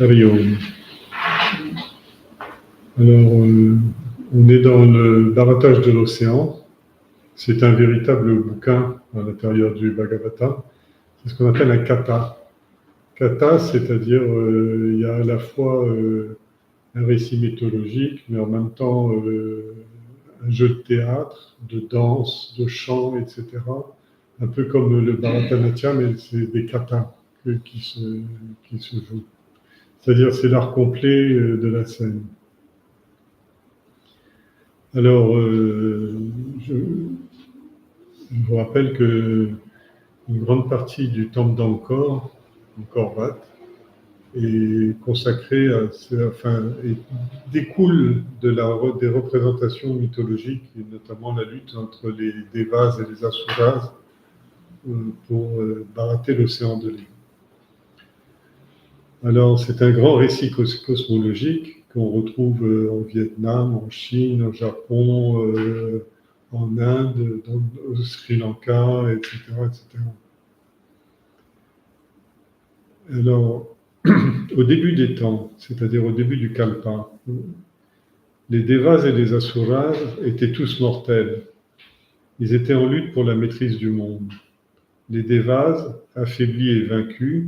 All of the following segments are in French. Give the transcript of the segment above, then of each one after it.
Arion. Alors, on est dans le baratage de l'océan. C'est un véritable bouquin à l'intérieur du Bhagavata. C'est ce qu'on appelle un kata. Kata, c'est-à-dire il y a à la fois un récit mythologique, mais en même temps un jeu de théâtre, de danse, de chant, etc. Un peu comme le Bharatanatyam, mais c'est des katas qui se jouent. C'est-à-dire c'est l'art complet de la scène. Alors, je vous rappelle que une grande partie du temple d'Angkor, Angkor Wat, est consacrée à, découle des représentations mythologiques, et notamment la lutte entre les Devas et les Asuras pour barater l'océan de lait. Alors, c'est un grand récit cosmologique qu'on retrouve en Vietnam, en Chine, au Japon, en Inde, au Sri Lanka, etc., etc. Alors, au début des temps, c'est-à-dire au début du Kalpa, les Devas et les Asuras étaient tous mortels. Ils étaient en lutte pour la maîtrise du monde. Les Devas, affaiblis et vaincus,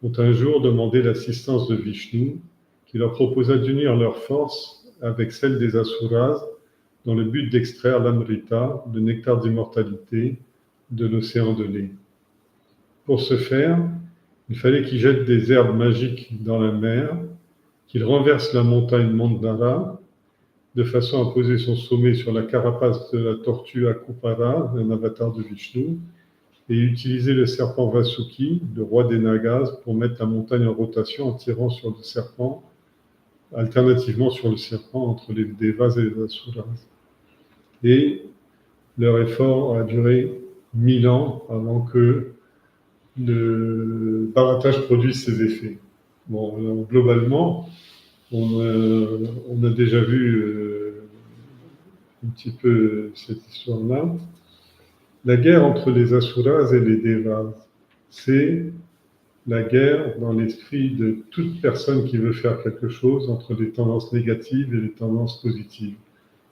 ont un jour demandé l'assistance de Vishnu, qui leur proposa d'unir leurs forces avec celles des Asuras dans le but d'extraire l'Amrita, le nectar d'immortalité, de l'océan de lait. Pour ce faire, il fallait qu'ils jettent des herbes magiques dans la mer, qu'ils renversent la montagne Mandara, de façon à poser son sommet sur la carapace de la tortue Akupara, un avatar de Vishnu, et utiliser le serpent Vasuki, le roi des Nagas, pour mettre la montagne en rotation en tirant sur le serpent, alternativement sur le serpent entre les Devas et les Asuras. Et leur effort a duré 1000 ans avant que le baratage produise ses effets. Bon, alors, globalement, on a déjà vu un petit peu cette histoire-là. La guerre entre les Asuras et les Devas, c'est la guerre dans l'esprit de toute personne qui veut faire quelque chose entre les tendances négatives et les tendances positives.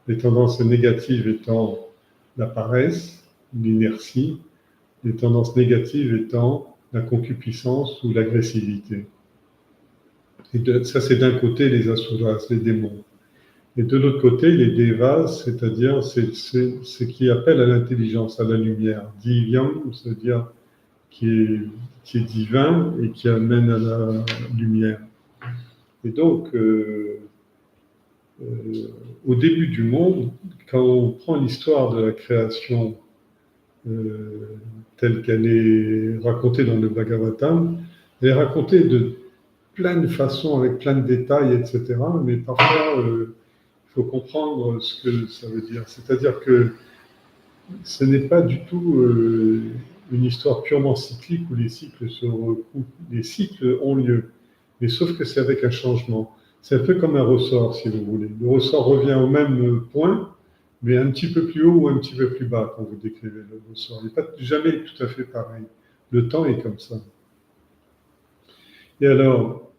Les tendances négatives étant la paresse, l'inertie, les tendances négatives étant la concupiscence ou l'agressivité. Et ça, c'est d'un côté les Asuras, les démons. Et de l'autre côté, les Devas, c'est-à-dire ce qui appelle à l'intelligence, à la lumière. Divyam, c'est-à-dire qui est divin et qui amène à la lumière. Et donc, au début du monde, quand on prend l'histoire de la création telle qu'elle est racontée dans le Bhagavatam, elle est racontée de plein de façons, avec plein de détails, etc. Mais parfois, il faut comprendre ce que ça veut dire. C'est-à-dire que ce n'est pas du tout une histoire purement cyclique où les cycles se recoupent. Les cycles ont lieu, mais sauf que c'est avec un changement. C'est un peu comme un ressort, si vous voulez. Le ressort revient au même point, mais un petit peu plus haut ou un petit peu plus bas quand vous décrivez le ressort. Il n'est pas jamais tout à fait pareil. Le temps est comme ça. Et alors,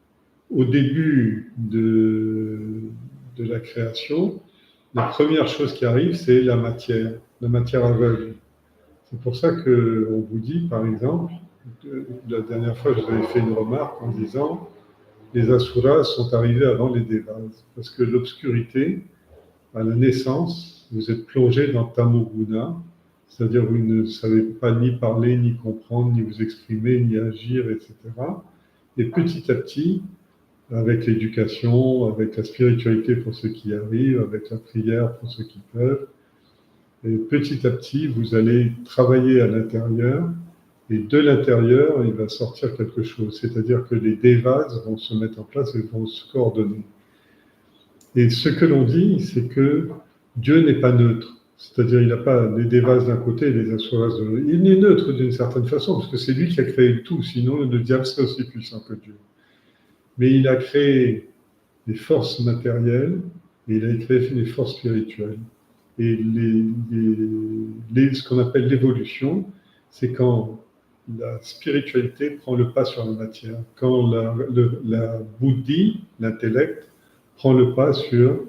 au début de la création, la première chose qui arrive, c'est la matière aveugle. C'est pour ça qu'on vous dit, par exemple, la dernière fois, je vous avais fait une remarque en disant les Asuras sont arrivés avant les Devas, parce que l'obscurité, à la naissance, vous êtes plongé dans Tamoguna, c'est-à-dire vous ne savez pas ni parler, ni comprendre, ni vous exprimer, ni agir, etc. Et petit à petit, avec l'éducation, avec la spiritualité pour ceux qui arrivent, avec la prière pour ceux qui peuvent, et petit à petit, vous allez travailler à l'intérieur, et de l'intérieur, il va sortir quelque chose. C'est-à-dire que les devas vont se mettre en place et vont se coordonner. Et ce que l'on dit, c'est que Dieu n'est pas neutre. C'est-à-dire, il n'a pas les devas d'un côté et les asuras de l'autre. Il est neutre d'une certaine façon, parce que c'est lui qui a créé le tout. Sinon, le diable serait aussi puissant que Dieu. Mais il a créé les forces matérielles et il a créé les forces spirituelles. Et ce qu'on appelle l'évolution, c'est quand la spiritualité prend le pas sur la matière, quand la bouddhi, l'intellect, prend le pas sur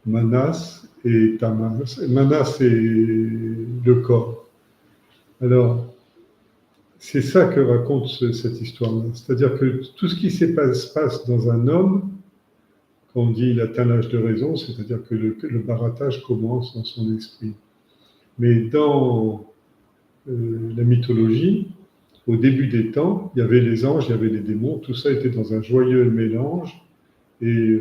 manas et tamas. Manas et le corps. Alors, c'est ça que raconte cette histoire-là. C'est-à-dire que tout ce qui se passe dans un homme, quand on dit il atteint l'âge de raison, c'est-à-dire que le barattage commence dans son esprit. Mais dans la mythologie, au début des temps, il y avait les anges, il y avait les démons, tout ça était dans un joyeux mélange et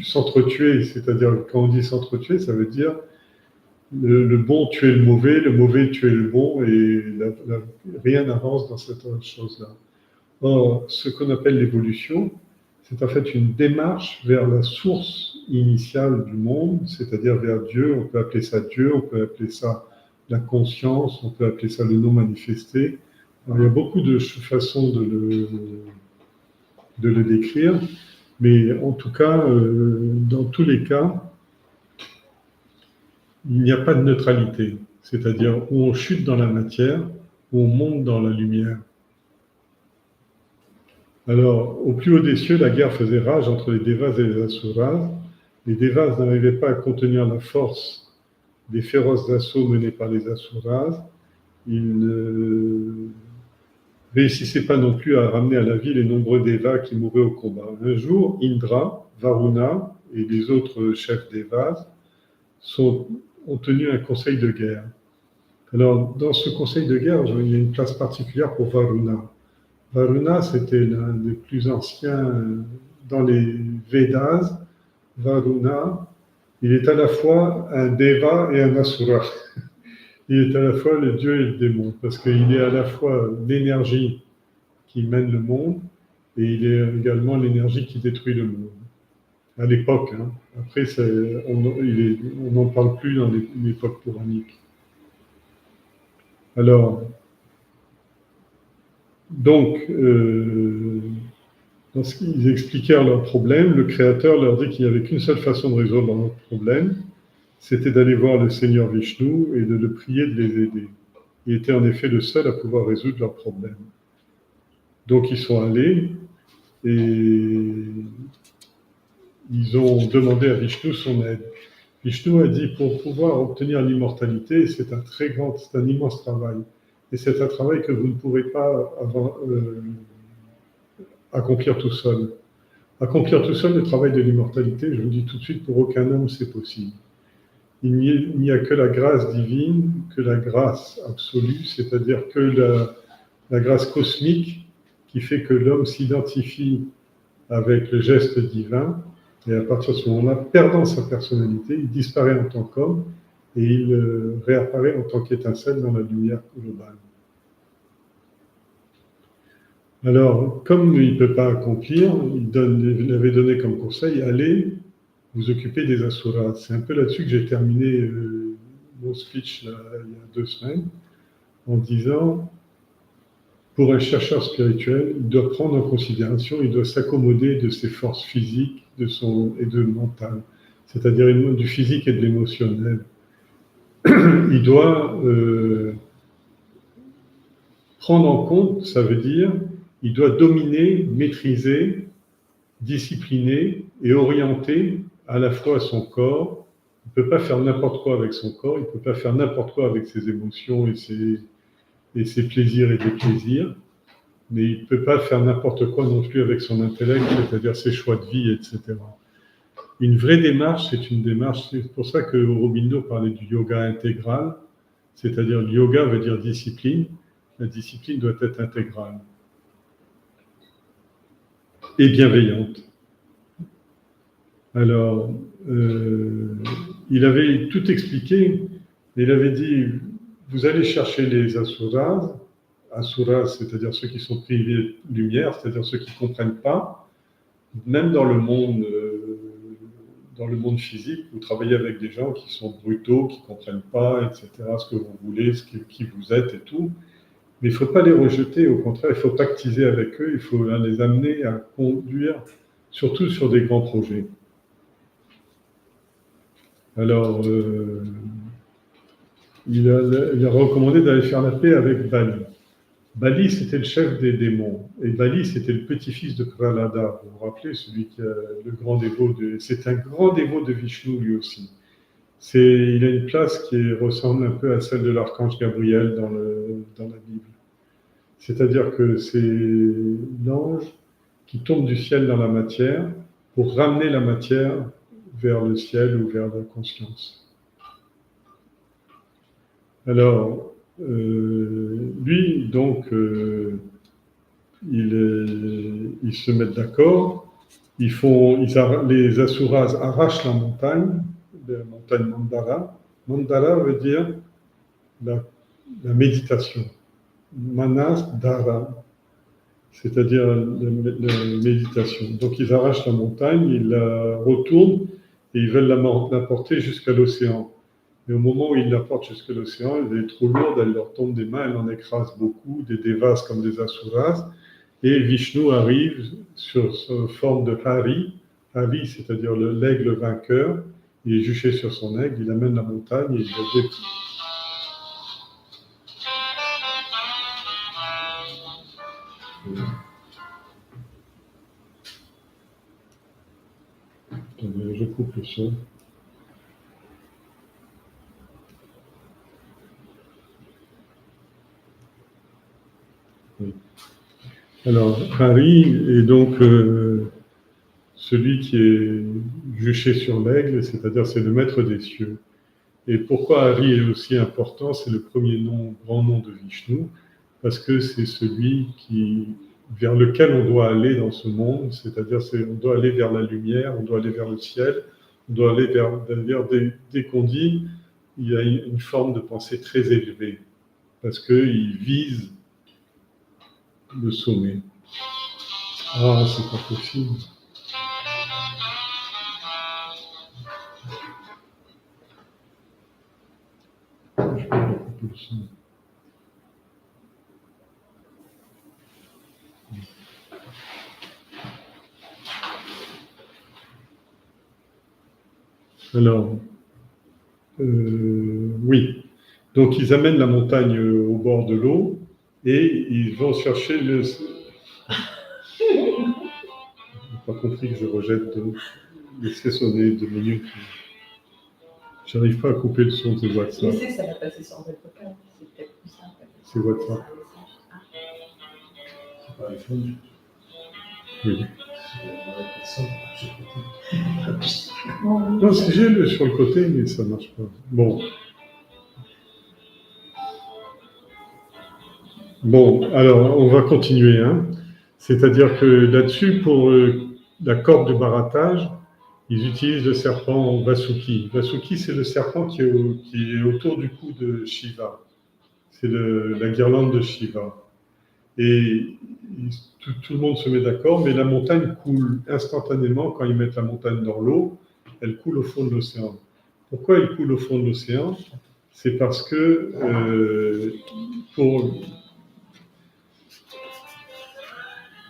s'entretuer, c'est-à-dire quand on dit s'entretuer, ça veut dire le bon tuer le mauvais tuer le bon, et rien n'avance dans cette chose-là. Or, ce qu'on appelle l'évolution, c'est en fait une démarche vers la source initiale du monde, c'est-à-dire vers Dieu. On peut appeler ça Dieu, on peut appeler ça la conscience, on peut appeler ça le non manifesté. Alors, il y a beaucoup de façons de le décrire, mais en tout cas, dans tous les cas, il n'y a pas de neutralité, c'est-à-dire où on chute dans la matière, où on monte dans la lumière. Alors, au plus haut des cieux, la guerre faisait rage entre les Devas et les Asuras. Les Devas n'arrivaient pas à contenir la force des féroces assauts menés par les Asuras. Ils ne réussissaient pas non plus à ramener à la vie les nombreux Devas qui mouraient au combat. Un jour, Indra, Varuna et les autres chefs Devas ont tenu un conseil de guerre. Alors, dans ce conseil de guerre, il y a une place particulière pour Varuna. Varuna, c'était l'un des plus anciens dans les Védas. Varuna, il est à la fois un Deva et un Asura. Il est à la fois le dieu et le démon, parce qu'il est à la fois l'énergie qui mène le monde, et il est également l'énergie qui détruit le monde. À l'époque, hein. Après, on n'en parle plus dans l'époque pouranique. Alors, donc, lorsqu'ils expliquèrent leurs problèmes, le Créateur leur dit qu'il n'y avait qu'une seule façon de résoudre leurs problèmes, c'était d'aller voir le Seigneur Vishnu et de le prier de les aider. Il était en effet le seul à pouvoir résoudre leurs problèmes. Donc ils sont allés et ils ont demandé à Vishnu son aide. Vishnu a dit, pour pouvoir obtenir l'immortalité, c'est un immense travail. Et c'est un travail que vous ne pourrez pas accomplir tout seul. Accomplir tout seul le travail de l'immortalité, je vous dis tout de suite, pour aucun homme, c'est possible. Il n'y a que la grâce divine, que la grâce absolue, c'est-à-dire que la grâce cosmique qui fait que l'homme s'identifie avec le geste divin, et à partir de ce moment-là, perdant sa personnalité, il disparaît en tant qu'homme et il réapparaît en tant qu'étincelle dans la lumière globale. Alors, comme il ne peut pas accomplir, il avait donné comme conseil, allez vous occuper des Asuras. C'est un peu là-dessus que j'ai terminé mon speech là, il y a 2 semaines, en disant, pour un chercheur spirituel, il doit prendre en considération, il doit s'accommoder de ses forces physiques et de mental, c'est-à-dire du physique et de l'émotionnel. Il doit prendre en compte, ça veut dire, il doit dominer, maîtriser, discipliner et orienter à la fois son corps. Il ne peut pas faire n'importe quoi avec son corps, il ne peut pas faire n'importe quoi avec ses émotions et ses plaisirs et déplaisirs, mais il ne peut pas faire n'importe quoi non plus avec son intellect, c'est-à-dire ses choix de vie, etc. Une vraie démarche, c'est une démarche, c'est pour ça que Aurobindo parlait du yoga intégral, c'est-à-dire le yoga veut dire discipline, la discipline doit être intégrale et bienveillante. Alors, il avait tout expliqué, il avait dit, vous allez chercher les asuras, c'est-à-dire ceux qui sont privés de lumière, c'est-à-dire ceux qui ne comprennent pas, même dans le monde physique, vous travaillez avec des gens qui sont brutaux, qui ne comprennent pas, etc., ce que vous voulez, qui vous êtes et tout. Mais il ne faut pas les rejeter, au contraire, il faut pactiser avec eux, il faut les amener à conduire, surtout sur des grands projets. Alors, il a recommandé d'aller faire la paix avec Bali. Bali, c'était le chef des démons. Et Bali, c'était le petit-fils de Prahlada. Vous vous rappelez, celui qui a le grand dévot de... C'est un grand dévot de Vishnu, lui aussi. Il a une place qui ressemble un peu à celle de l'archange Gabriel dans la Bible. C'est-à-dire que c'est l'ange qui tombe du ciel dans la matière pour ramener la matière vers le ciel ou vers la conscience. Alors, lui, donc, ils se mettent d'accord. Les Asuras arrachent la montagne Mandara. Mandara veut dire la méditation. Manas Dara, c'est-à-dire la méditation. Donc ils arrachent la montagne, ils la retournent et ils veulent la porter jusqu'à l'océan. Mais au moment où ils la portent jusqu'à l'océan, elle est trop lourde, elle leur tombe des mains, elle en écrase beaucoup, des devas comme des asuras. Et Vishnu arrive sur forme de Hari. Hari, c'est-à-dire l'aigle vainqueur. Il est juché sur son aigle, il amène la montagne et il la détruit. Attendez, je coupe le son. Oui. Alors, Hari est donc celui qui est juché sur l'aigle, c'est-à-dire c'est le maître des cieux. Et pourquoi Hari est aussi important? C'est le premier grand nom de Vishnu, parce que c'est celui vers lequel on doit aller dans ce monde, c'est-à-dire on doit aller vers la lumière, on doit aller vers le ciel, on doit aller dès qu'on dit, il y a une forme de pensée très élevée, parce qu'il vise le sommet. Ah, c'est pas possible. Je peux pas couper le son. Alors, oui. Donc, ils amènent la montagne au bord de l'eau et ils vont chercher le... Je n'ai pas compris que je rejette de laisser sonner 2 minutes. J'arrive pas à couper le son de WhatsApp. Je sais que ça va passer sur votre vocal, c'est peut-être plus simple. C'est WhatsApp. C'est pas iPhone. Oui. Non, Non, j'ai sur le côté, mais ça ne marche pas. Bon, alors on va continuer. Hein. C'est-à-dire que là-dessus, pour la corde de barattage, ils utilisent le serpent Vasuki. Vasuki, c'est le serpent qui est autour du cou de Shiva. C'est la guirlande de Shiva. Et tout le monde se met d'accord, mais la montagne coule instantanément quand ils mettent la montagne dans l'eau. Elle coule au fond de l'océan. Pourquoi elle coule au fond de l'océan? C'est parce que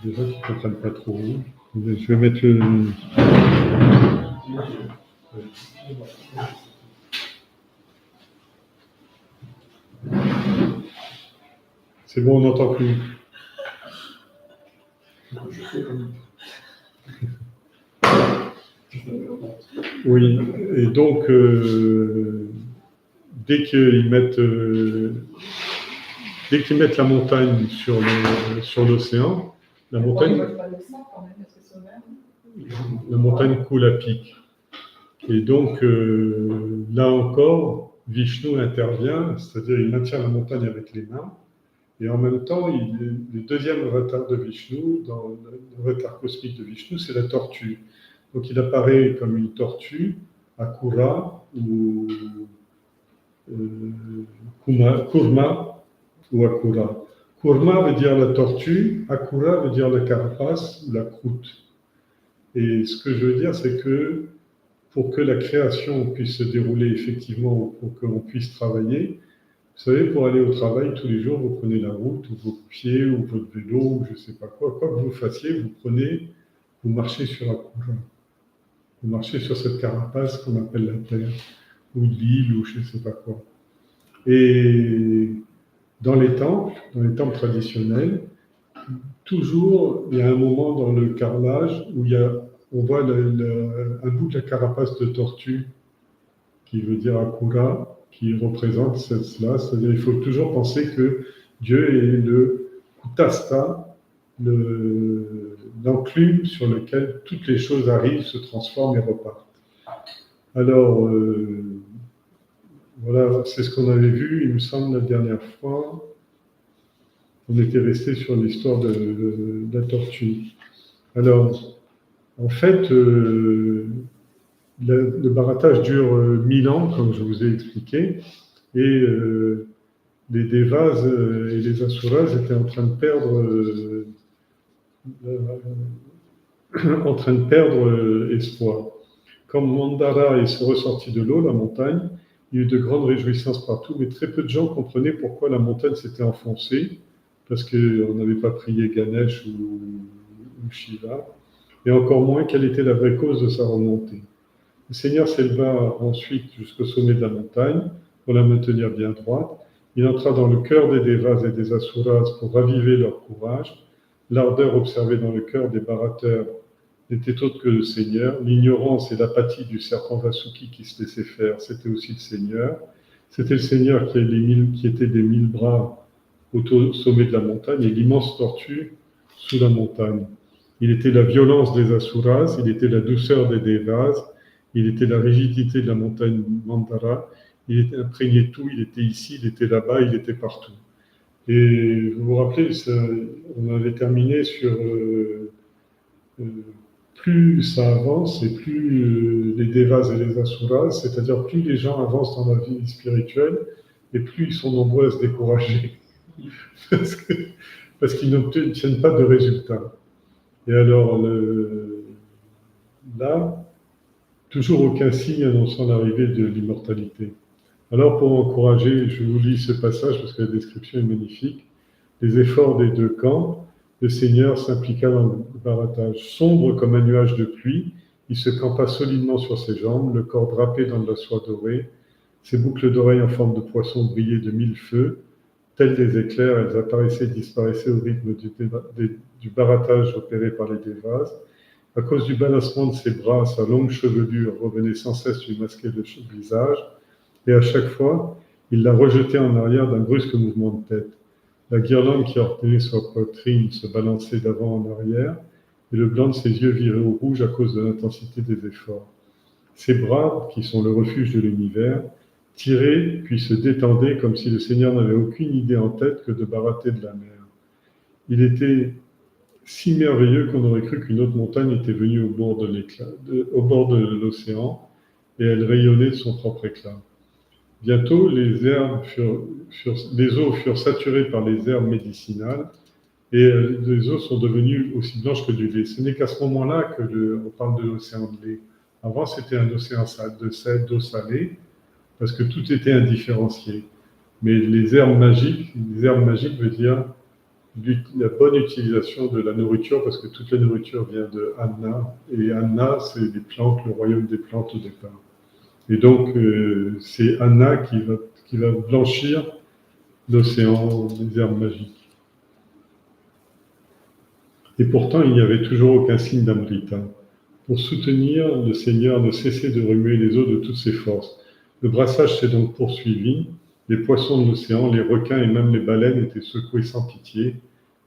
déjà qu'ils ne comprennent pas trop. Je vais mettre le... C'est bon, on n'entend plus. Oui, et donc, dès qu'ils mettent la montagne sur l'océan, la montagne coule à pic. Et donc, là encore, Vishnu intervient, c'est-à-dire il maintient la montagne avec les mains, et en même temps, le deuxième avatar de Vishnu, dans l'avatar cosmique de Vishnu, c'est la tortue. Donc il apparaît comme une tortue, Akura, ou Kurma, ou Akura. Kurma veut dire la tortue, Akura veut dire la carapace ou la croûte. Et ce que je veux dire, c'est que pour que la création puisse se dérouler effectivement, pour qu'on puisse travailler, vous savez, pour aller au travail tous les jours, vous prenez la route, ou vos pieds, ou votre vélo, ou je ne sais pas quoi. Quoi que vous fassiez, vous marchez sur Akura. Vous marchez sur cette carapace qu'on appelle la Terre, ou l'île, ou je ne sais pas quoi. Et dans les temples traditionnels, toujours, il y a un moment dans le carrelage où on voit un bout de la carapace de tortue, qui veut dire Akura, qui représente cela. C'est-à-dire qu'il faut toujours penser que Dieu est le Kutasta, l'enclume sur lequel toutes les choses arrivent, se transforment et repartent. Alors, voilà, c'est ce qu'on avait vu, il me semble, la dernière fois. On était resté sur l'histoire de la tortue. Alors, en fait, le baratage dure 1000 ans, comme je vous ai expliqué, et les Devas et les Asuras étaient en train de perdre espoir. Quand Mandara est ressorti de l'eau, la montagne, il y a eu de grandes réjouissances partout, mais très peu de gens comprenaient pourquoi la montagne s'était enfoncée, parce qu'on n'avait pas prié Ganesh ou Shiva, et encore moins quelle était la vraie cause de sa remontée. Le Seigneur s'éleva ensuite jusqu'au sommet de la montagne pour la maintenir bien droite. Il entra dans le cœur des Devas et des Asuras pour raviver leur courage. L'ardeur observée dans le cœur des barateurs n'était autre que le Seigneur. L'ignorance et l'apathie du serpent Vasuki qui se laissait faire, c'était aussi le Seigneur. C'était le Seigneur qui était des 1000 bras au sommet de la montagne et l'immense tortue sous la montagne. Il était la violence des Asuras, il était la douceur des Devas, il était la rigidité de la montagne Mandara, il était imprégné de tout, il était ici, il était là-bas, il était partout. Et vous vous rappelez, on avait terminé sur plus ça avance et plus les Devas et les Asuras, c'est-à-dire plus les gens avancent dans la vie spirituelle et plus ils sont nombreux à se décourager parce qu'ils n'obtiennent pas de résultats. Et alors là, toujours aucun signe annonçant l'arrivée de l'immortalité. Alors pour encourager, je vous lis ce passage parce que la description est magnifique. Les efforts des deux camps, le Seigneur s'impliqua dans le baratage. Sombre comme un nuage de pluie, il se campa solidement sur ses jambes, le corps drapé dans de la soie dorée. Ses boucles d'oreilles en forme de poisson brillaient de 1000 feux. Telles des éclairs, elles apparaissaient et disparaissaient au rythme du baratage opéré par les Devas. À cause du balancement de ses bras, sa longue chevelure revenait sans cesse lui masquer le visage, et à chaque fois, il la rejetait en arrière d'un brusque mouvement de tête. La guirlande qui ornait sa poitrine se balançait d'avant en arrière, et le blanc de ses yeux virait au rouge à cause de l'intensité des efforts. Ses bras, qui sont le refuge de l'univers, tiraient puis se détendaient comme si le Seigneur n'avait aucune idée en tête que de barater de la mer. Il était si merveilleux qu'on aurait cru qu'une autre montagne était venue au bord de l'océan, et elle rayonnait de son propre éclat. Bientôt, les eaux furent saturées par les herbes médicinales, et les eaux sont devenues aussi blanches que du lait. Ce n'est qu'à ce moment-là on parle de l'océan de lait. Avant, c'était un océan d'eau salée, parce que tout était indifférencié. Mais les herbes magiques veut dire la bonne utilisation de la nourriture, parce que toute la nourriture vient de Anna, et Anna, c'est les plantes, le royaume des plantes au départ. Et donc, c'est Anna qui va blanchir l'océan des herbes magiques. Et pourtant, il n'y avait toujours aucun signe d'Amrita. Pour soutenir, le Seigneur ne cessait de remuer les eaux de toutes ses forces. Le brassage s'est donc poursuivi. Les poissons de l'océan, les requins et même les baleines étaient secoués sans pitié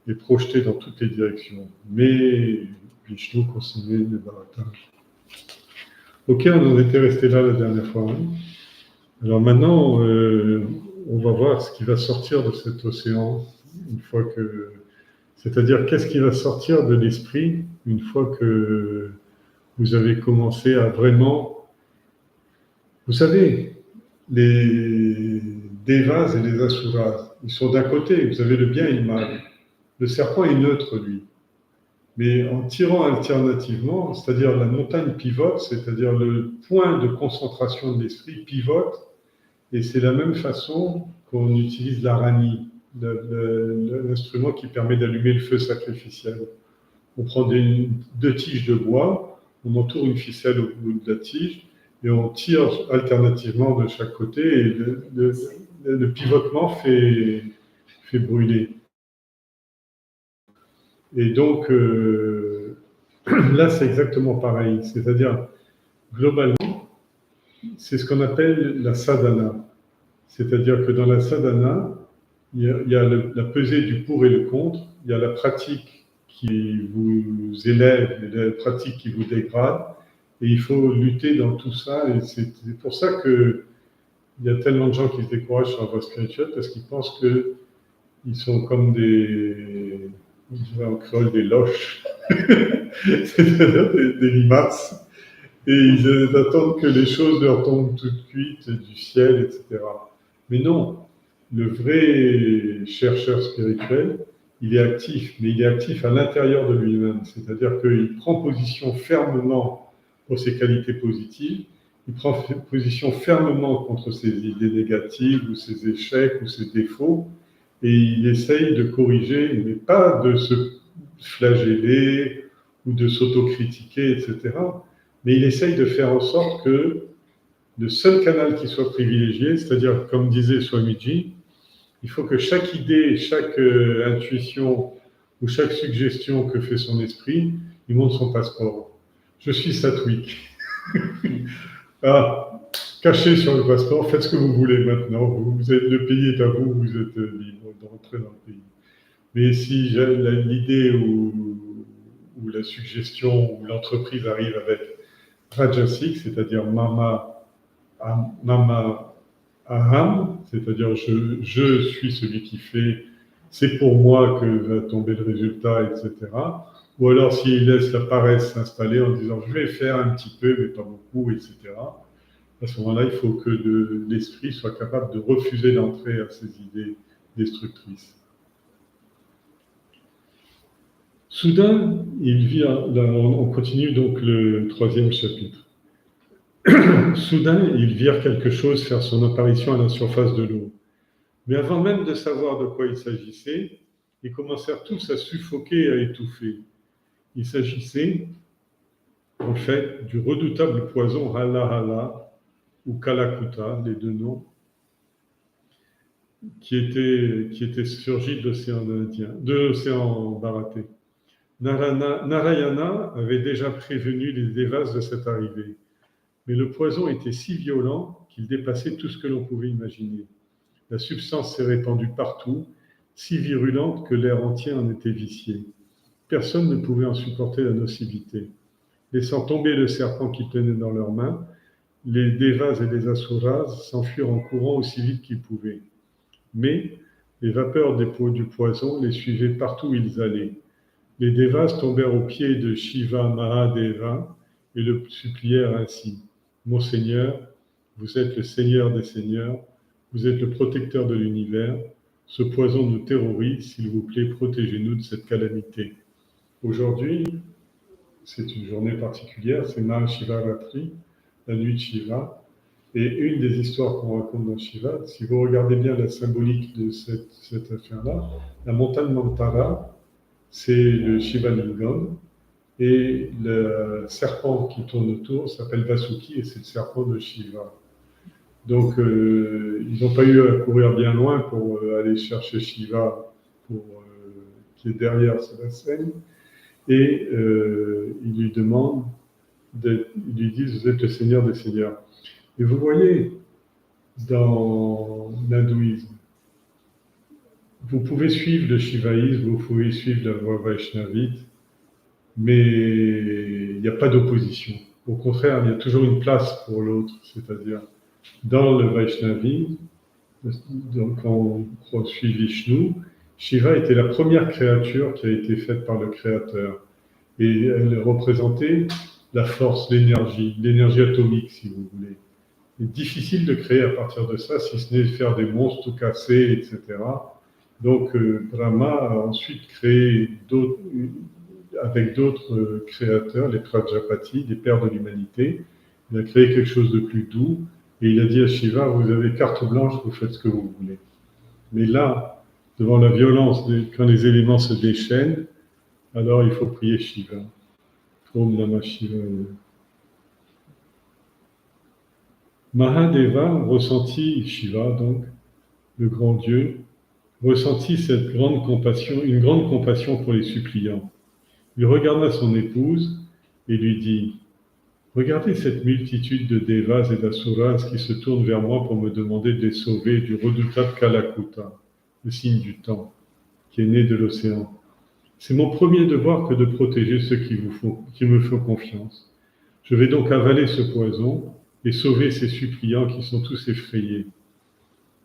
et projetés dans toutes les directions. Mais Vishnu continuait le baratage. Ok, on en était resté là la dernière fois. Alors maintenant, on va voir ce qui va sortir de cet océan une fois que... C'est-à-dire, qu'est-ce qui va sortir de l'esprit une fois que vous avez commencé à vraiment... Vous savez, les Devas et les Asuras, ils sont d'un côté, vous avez le bien et le mal. Le serpent est neutre, lui. Mais en tirant alternativement, c'est-à-dire la montagne pivote, c'est-à-dire le point de concentration de l'esprit pivote, et c'est la même façon qu'on utilise l'arani, l'instrument qui permet d'allumer le feu sacrificiel. On prend deux tiges de bois, on entoure une ficelle au bout de la tige, et on tire alternativement de chaque côté, et le pivotement fait brûler. Et donc, là, c'est exactement pareil. C'est-à-dire, globalement, c'est ce qu'on appelle la sadhana. C'est-à-dire que dans la sadhana, il y a la pesée du pour et le contre, il y a la pratique qui vous élève et la pratique qui vous dégrade, et il faut lutter dans tout ça, et c'est pour ça qu'il y a tellement de gens qui se découragent sur la voie spirituelle, parce qu'ils pensent qu'ils sont comme on dirait en créole, des loches, c'est-à-dire des limaces, et ils attendent que les choses leur tombent toutes cuites du ciel, etc. Mais non, le vrai chercheur spirituel, il est actif, mais il est actif à l'intérieur de lui-même. C'est-à-dire qu'il prend position fermement pour ses qualités positives, il prend position fermement contre ses idées négatives ou ses échecs ou ses défauts, et il essaye de corriger, mais pas de se flageller ou de s'autocritiquer, etc. Mais il essaye de faire en sorte que le seul canal qui soit privilégié, c'est-à-dire, comme disait Swamiji, il faut que chaque idée, chaque intuition ou chaque suggestion que fait son esprit, il montre son passeport. Je suis Satwik. Ah, caché sur le passeport, faites ce que vous voulez maintenant. Le pays est à vous, vous êtes libre de rentrer dans le pays. Mais si l'idée ou la suggestion ou l'entreprise arrive avec Rajasic, c'est-à-dire Mama Aham, c'est-à-dire je suis celui qui fait, c'est pour moi que va tomber le résultat, etc. Ou alors s'il laisse la paresse s'installer en disant je vais faire un petit peu, mais pas beaucoup, etc. À ce moment-là, il faut que l'esprit soit capable de refuser d'entrer à ces idées destructrices. Soudain, on continue donc le 3e chapitre. Soudain, ils virent quelque chose faire son apparition à la surface de l'eau. Mais avant même de savoir de quoi il s'agissait, ils commencèrent tous à suffoquer et à étouffer. Il s'agissait, en fait, du redoutable poison Hala ou Kalakuta, les deux noms, qui était surgi de l'océan Bharaté. Narayana avait déjà prévenu les Devas de cette arrivée. Mais le poison était si violent qu'il dépassait tout ce que l'on pouvait imaginer. La substance s'est répandue partout, si virulente que l'air entier en était vicié. Personne ne pouvait en supporter la nocivité. Laissant tomber le serpent qu'ils tenaient dans leurs mains, les Devas et les Asuras s'enfuirent en courant aussi vite qu'ils pouvaient. Mais les vapeurs du poison les suivaient partout où ils allaient. Les Devas tombèrent aux pieds de Shiva Mahadeva et le supplièrent ainsi. Mon Seigneur, vous êtes le Seigneur des Seigneurs, vous êtes le protecteur de l'univers, ce poison nous terrorise, s'il vous plaît, protégez-nous de cette calamité. Aujourd'hui, c'est une journée particulière, c'est Mahashivaratri, la nuit de Shiva, et une des histoires qu'on raconte dans Shiva, si vous regardez bien la symbolique de cette affaire-là, la montagne Mantara, c'est le Shiva Lingam, et le serpent qui tourne autour s'appelle Vasuki et c'est le serpent de Shiva. Donc, ils n'ont pas eu à courir bien loin pour aller chercher Shiva, qui est derrière la scène. Et ils lui demandent, ils lui disent, vous êtes le Seigneur des Seigneurs. Et vous voyez, dans l'hindouisme, vous pouvez suivre le shivaïsme, vous pouvez suivre la voie vaishnavite, mais il n'y a pas d'opposition. Au contraire, il y a toujours une place pour l'autre, c'est-à-dire dans le Vaishnavisme, donc quand on suit Vishnu, Shiva était la première créature qui a été faite par le Créateur. Et elle représentait la force, l'énergie atomique, si vous voulez. C'est difficile de créer à partir de ça, si ce n'est faire des monstres tout cassés, etc. Donc Brahma a ensuite créé avec d'autres créateurs, les Prajapati, les pères de l'humanité. Il a créé quelque chose de plus doux et il a dit à Shiva, vous avez carte blanche, vous faites ce que vous voulez. Mais là, devant la violence, quand les éléments se déchaînent, alors il faut prier Shiva. Om Namah Shivaya. Mahadeva ressentit, Shiva donc, le grand Dieu, ressentit une grande compassion pour les suppliants. Il regarda son épouse et lui dit, « Regardez cette multitude de Devas et d'Asuras qui se tournent vers moi pour me demander de les sauver du redoutable Kalakuta, le signe du temps, qui est né de l'océan. C'est mon premier devoir que de protéger ceux qui me font confiance. Je vais donc avaler ce poison et sauver ces suppliants qui sont tous effrayés. »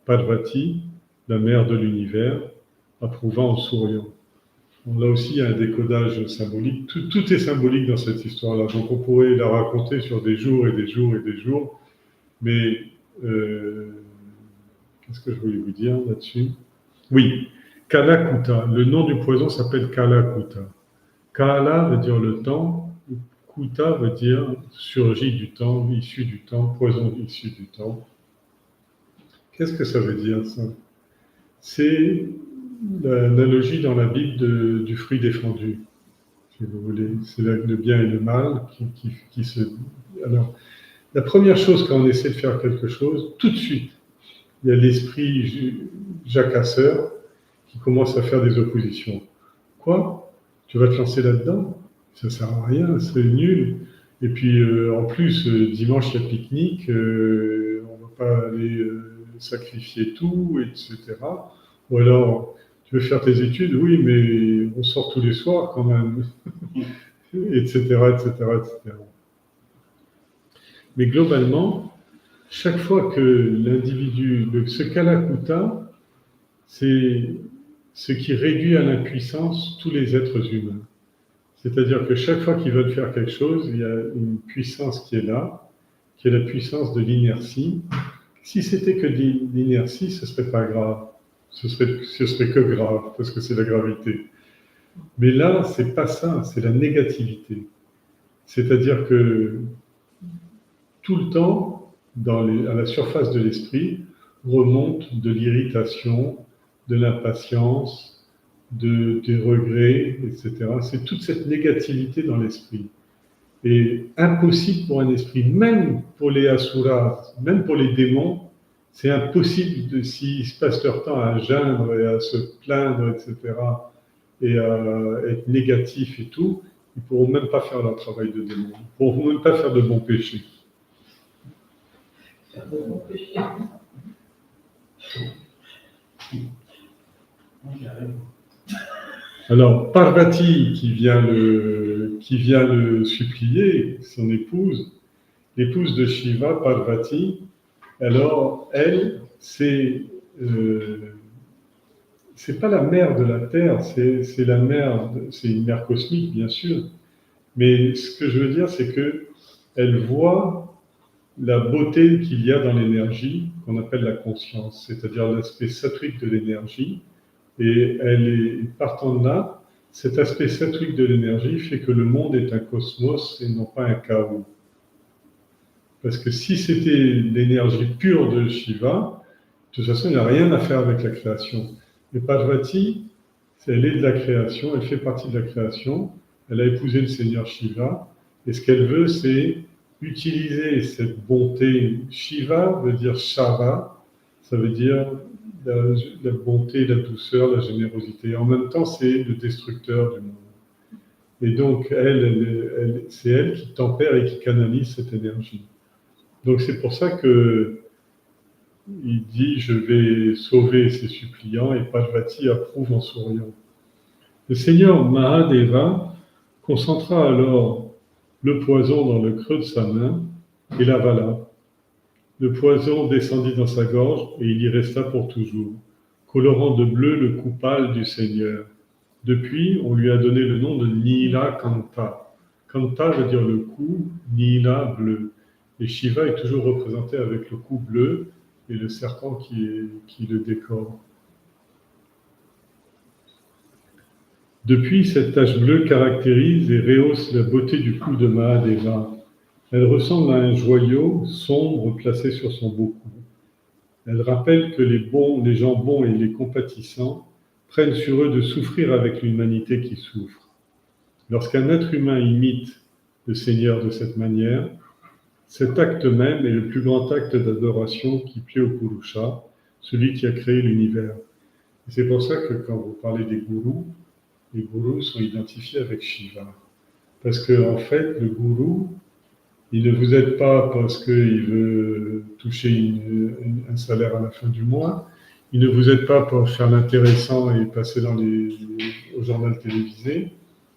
Parvati, la mère de l'univers, approuva en souriant. Là aussi, il y a un décodage symbolique. Tout est symbolique dans cette histoire-là. Donc, on pourrait la raconter sur des jours et des jours et des jours. Mais, qu'est-ce que je voulais vous dire là-dessus? Oui, Kalakuta. Le nom du poison s'appelle Kalakuta. Kala veut dire le temps. Kuta veut dire surgit du temps, issu du temps, poison issu du temps. Qu'est-ce que ça veut dire, ça? C'est l'analogie dans la Bible du fruit défendu, si vous voulez. C'est le bien et le mal qui se... Alors, la première chose quand on essaie de faire quelque chose, tout de suite, il y a l'esprit jacasseur qui commence à faire des oppositions. Quoi? Tu vas te lancer là-dedans? Ça ne sert à rien, c'est nul. Et puis, en plus, dimanche, il y a pique-nique, on ne va pas aller sacrifier tout, etc. Ou alors, tu veux faire tes études? Oui, mais on sort tous les soirs quand même, etc., etc., etc. Mais globalement, chaque fois que l'individu, ce Kalakuta, c'est ce qui réduit à l'impuissance tous les êtres humains. C'est-à-dire que chaque fois qu'ils veulent faire quelque chose, il y a une puissance qui est là, qui est la puissance de l'inertie. Si c'était que de l'inertie, ce ne serait pas grave. Ce serait que grave, parce que c'est la gravité. Mais là, c'est pas ça, c'est la négativité. C'est-à-dire que tout le temps, à la surface de l'esprit, remonte de l'irritation, de l'impatience, des regrets, etc. C'est toute cette négativité dans l'esprit. Et impossible pour un esprit, même pour les asuras, même pour les démons, c'est impossible s'ils se passent leur temps à geindre et à se plaindre, etc., et à être négatifs et tout, ils ne pourront même pas faire leur travail de démon. Ils ne pourront même pas faire de bons péchés. Faire de bons péchés. Alors, Parvati, qui vient le supplier, son épouse, l'épouse de Shiva, Parvati, alors, elle, c'est pas la mère de la Terre, c'est la mère, c'est une mère cosmique, bien sûr. Mais ce que je veux dire, c'est que elle voit la beauté qu'il y a dans l'énergie, qu'on appelle la conscience, c'est-à-dire l'aspect sattvique de l'énergie. Et partant de là, cet aspect sattvique de l'énergie fait que le monde est un cosmos et non pas un chaos. Parce que si c'était l'énergie pure de Shiva, de toute façon, il n'a rien à faire avec la création. Mais Parvati, elle est de la création, elle fait partie de la création, elle a épousé le Seigneur Shiva, et ce qu'elle veut, c'est utiliser cette bonté. Shiva veut dire Shava, ça veut dire la bonté, la douceur, la générosité. En même temps, c'est le destructeur du monde. Et donc, c'est elle qui tempère et qui canalise cette énergie. Donc c'est pour ça que il dit « Je vais sauver ces suppliants » et Parvati approuve en souriant. Le Seigneur Mahadeva concentra alors le poison dans le creux de sa main et l'avala. Le poison descendit dans sa gorge et il y resta pour toujours, colorant de bleu le cou pâle du Seigneur. Depuis, on lui a donné le nom de Nila Kanta. Kanta veut dire le cou, Nila bleu. Et Shiva est toujours représenté avec le cou bleu et le serpent qui le décore. Depuis, cette tache bleue caractérise et rehausse la beauté du cou de Mahadeva. Elle ressemble à un joyau sombre placé sur son beau cou. Elle rappelle que les gens bons et les compatissants prennent sur eux de souffrir avec l'humanité qui souffre. Lorsqu'un être humain imite le Seigneur de cette manière, cet acte même est le plus grand acte d'adoration qui plaît au Purusha, celui qui a créé l'univers. Et c'est pour ça que quand vous parlez des gourous, les gourous sont identifiés avec Shiva. Parce qu'en fait, le gourou, il ne vous aide pas parce qu'il veut toucher un salaire à la fin du mois. Il ne vous aide pas pour faire l'intéressant et passer au journal télévisé.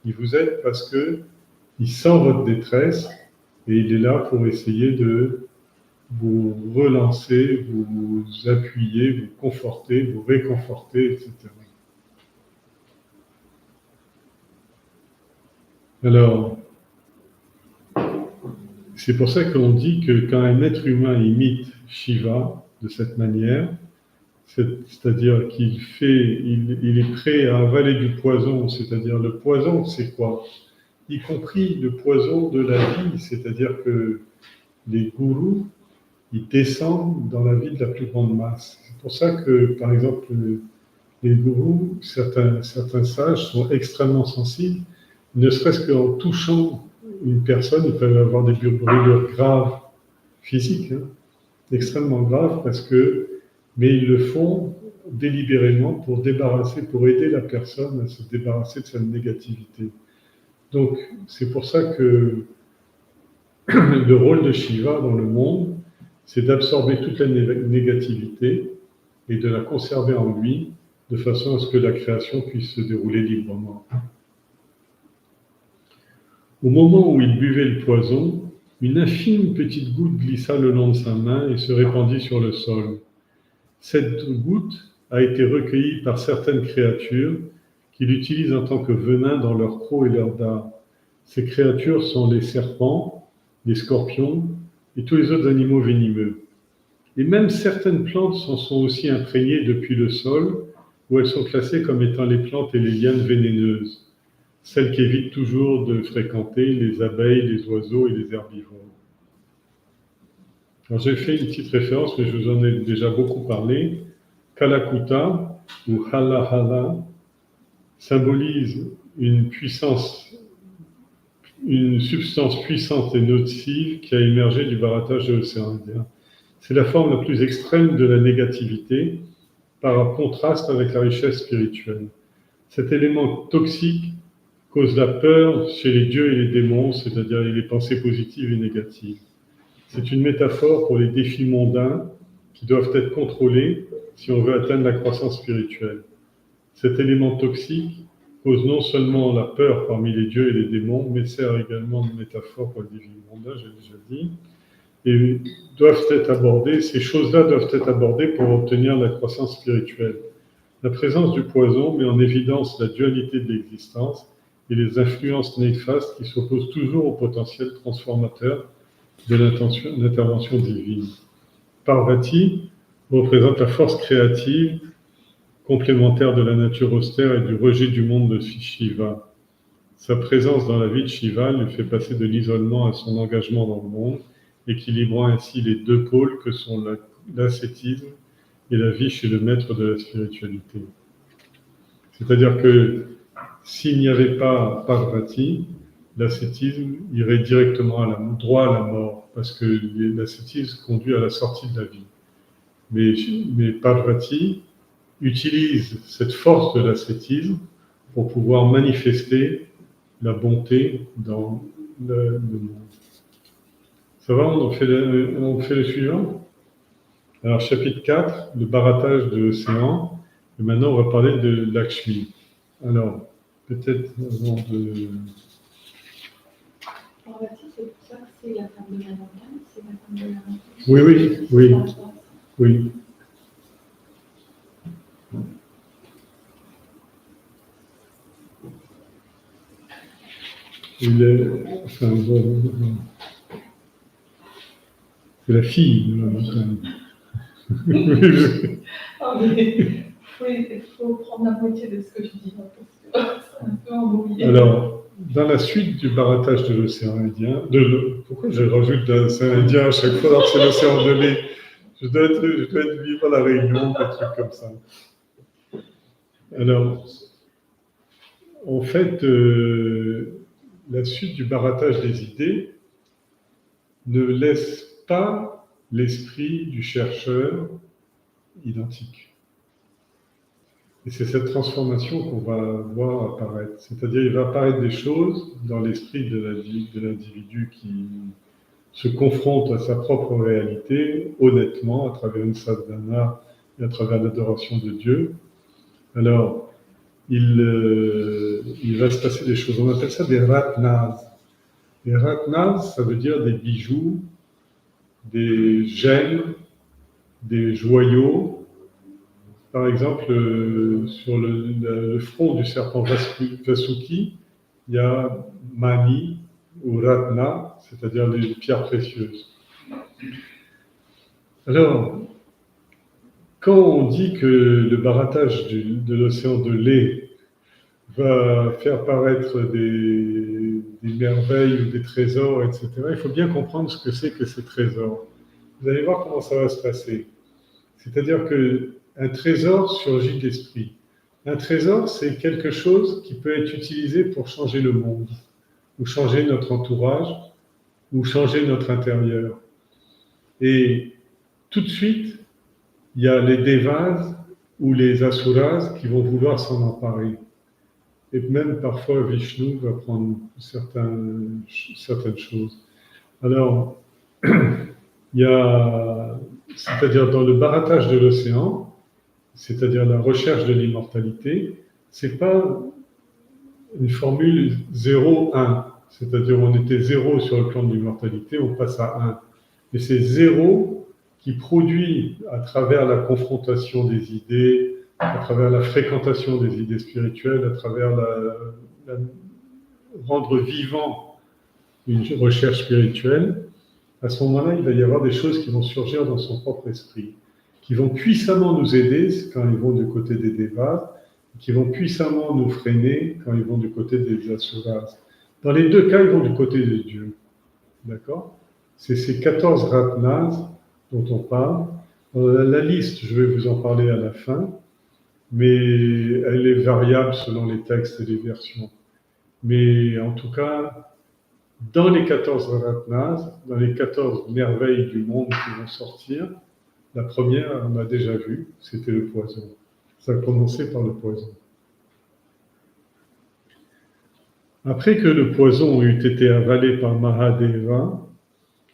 Il vous aide parce qu'il sent votre détresse et il est là pour essayer de vous relancer, vous appuyer, vous conforter, vous réconforter, etc. Alors, c'est pour ça qu'on dit que quand un être humain imite Shiva de cette manière, c'est-à-dire il est prêt à avaler du poison, c'est-à-dire le poison, c'est quoi? Y compris le poison de la vie, c'est-à-dire que les gourous, ils descendent dans la vie de la plus grande masse. C'est pour ça que, par exemple, les gourous, certains sages sont extrêmement sensibles, ne serait-ce qu'en touchant une personne, ils peuvent avoir des brûlures graves, physiques, hein, extrêmement graves, mais ils le font délibérément pour aider la personne à se débarrasser de sa négativité. Donc, c'est pour ça que le rôle de Shiva dans le monde, c'est d'absorber toute la négativité et de la conserver en lui, de façon à ce que la création puisse se dérouler librement. Au moment où il buvait le poison, une infime petite goutte glissa le long de sa main et se répandit sur le sol. Cette goutte a été recueillie par certaines créatures qui l'utilisent en tant que venin dans leurs crocs et leurs dards. Ces créatures sont les serpents, les scorpions et tous les autres animaux venimeux. Et même certaines plantes s'en sont aussi imprégnées depuis le sol, où elles sont classées comme étant les plantes et les lianes vénéneuses, celles qui évitent toujours de fréquenter les abeilles, les oiseaux et les herbivores. Alors j'ai fait une petite référence, mais je vous en ai déjà beaucoup parlé. Kalakuta, ou Hala Hala, symbolise une substance puissante et nocive qui a émergé du barattage de l'océan Indien. C'est la forme la plus extrême de la négativité, par contraste avec la richesse spirituelle. Cet élément toxique cause la peur chez les dieux et les démons, c'est-à-dire les pensées positives et négatives. C'est une métaphore pour les défis mondains qui doivent être contrôlés si on veut atteindre la croissance spirituelle. Cet élément toxique cause non seulement la peur parmi les dieux et les démons, mais sert également de métaphore pour les défis mondains, j'ai déjà dit, et ces choses-là doivent être abordées pour obtenir la croissance spirituelle. La présence du poison met en évidence la dualité de l'existence et les influences néfastes qui s'opposent toujours au potentiel transformateur de l'intervention divine. Parvati représente la force créative complémentaire de la nature austère et du rejet du monde de Shiva. Sa présence dans la vie de Shiva lui fait passer de l'isolement à son engagement dans le monde, équilibrant ainsi les deux pôles que sont l'ascétisme et la vie chez le maître de la spiritualité. C'est-à-dire que s'il n'y avait pas Parvati, l'ascétisme irait directement droit à la mort, parce que l'ascétisme conduit à la sortie de la vie. Mais Parvati utilise cette force de l'ascétisme pour pouvoir manifester la bonté dans le monde. Ça va, on fait le suivant. Alors, chapitre 4, le barattage de l'océan. Et maintenant, on va parler de Lakshmi. Alors, peut-être avant de... Parvati, c'est pour ça que c'est la femme de Narayan, c'est la femme de Narayan. Oui. C'est la fille. Il faut prendre la moitié de ce que je dis, parce que c'est un peu embrouillé. Alors, dans la suite du barattage de l'océan Indien, pourquoi je rajoute l'océan Indien à chaque fois alors que c'est l'océan de lait? Je dois être vivre à la Réunion, des trucs comme ça. Alors, en fait, la suite du barattage des idées ne laisse pas l'esprit du chercheur identiques. Et c'est cette transformation qu'on va voir apparaître. C'est-à-dire, il va apparaître des choses dans l'esprit de l'individu qui se confronte à sa propre réalité, honnêtement, à travers une sadhana et à travers l'adoration de Dieu. Alors, il va se passer des choses. On appelle ça des ratnas. Les ratnas, ça veut dire des bijoux, des gemmes, des joyaux. Par exemple, sur le front du serpent Vasuki, il y a Mani ou Ratna, c'est-à-dire les pierres précieuses. Alors, quand on dit que le barattage de l'océan de lait va faire paraître des merveilles ou des trésors, etc., il faut bien comprendre ce que c'est que ces trésors. Vous allez voir comment ça va se passer. C'est-à-dire qu'un trésor surgit de l'esprit. Un trésor, c'est quelque chose qui peut être utilisé pour changer le monde, ou changer notre entourage, ou changer notre intérieur. Et tout de suite, il y a les devas ou les asuras qui vont vouloir s'en emparer. Et même parfois, Vishnu va prendre certaines choses. Alors, il y a, c'est-à-dire dans le barattage de l'océan, c'est-à-dire la recherche de l'immortalité, c'est pas une formule 0-1, c'est-à-dire on était 0 sur le plan de l'immortalité, on passe à 1. Mais c'est 0 qui produit, à travers la confrontation des idées, à travers la fréquentation des idées spirituelles, à travers rendre vivant une recherche spirituelle, à ce moment-là, il va y avoir des choses qui vont surgir dans son propre esprit, qui vont puissamment nous aider quand ils vont du côté des devas, qui vont puissamment nous freiner quand ils vont du côté des asuras. Dans les deux cas, ils vont du côté de Dieu. D'accord ? C'est ces 14 ratnas dont on parle. La liste, je vais vous en parler à la fin, mais elle est variable selon les textes et les versions. Mais en tout cas, dans les 14 ratnas, dans les 14 merveilles du monde qui vont sortir, la première, on a déjà vu, c'était le poison. Ça a commencé par le poison. Après que le poison eut été avalé par Mahadeva,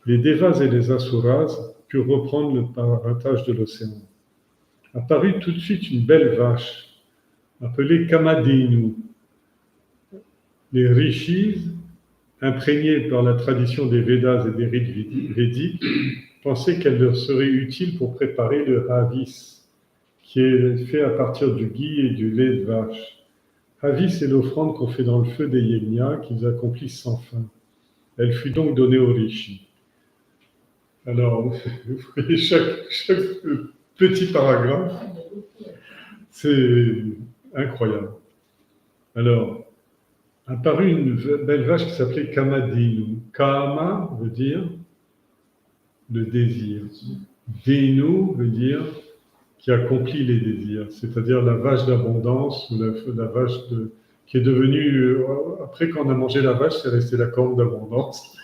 les devas et les asuras purent reprendre le barattage de l'océan. Apparut tout de suite une belle vache, appelée Kamadhenu. Les rishis, imprégnés par la tradition des Védas et des rites védiques, pensaient qu'elle leur serait utile pour préparer le havis, qui est fait à partir du ghee et du lait de vache. Havis est l'offrande qu'on fait dans le feu des yajnas qu'ils accomplissent sans fin. Elle fut donc donnée aux rishis. Alors, vous voyez, chaque petit paragraphe, c'est incroyable. Alors, apparut une belle vache qui s'appelait Kamadhenu. Kama veut dire le désir. Denu veut dire qui accomplit les désirs, c'est-à-dire la vache d'abondance ou la vache qui est devenue, après qu'on a mangé la vache, c'est resté la corne d'abondance.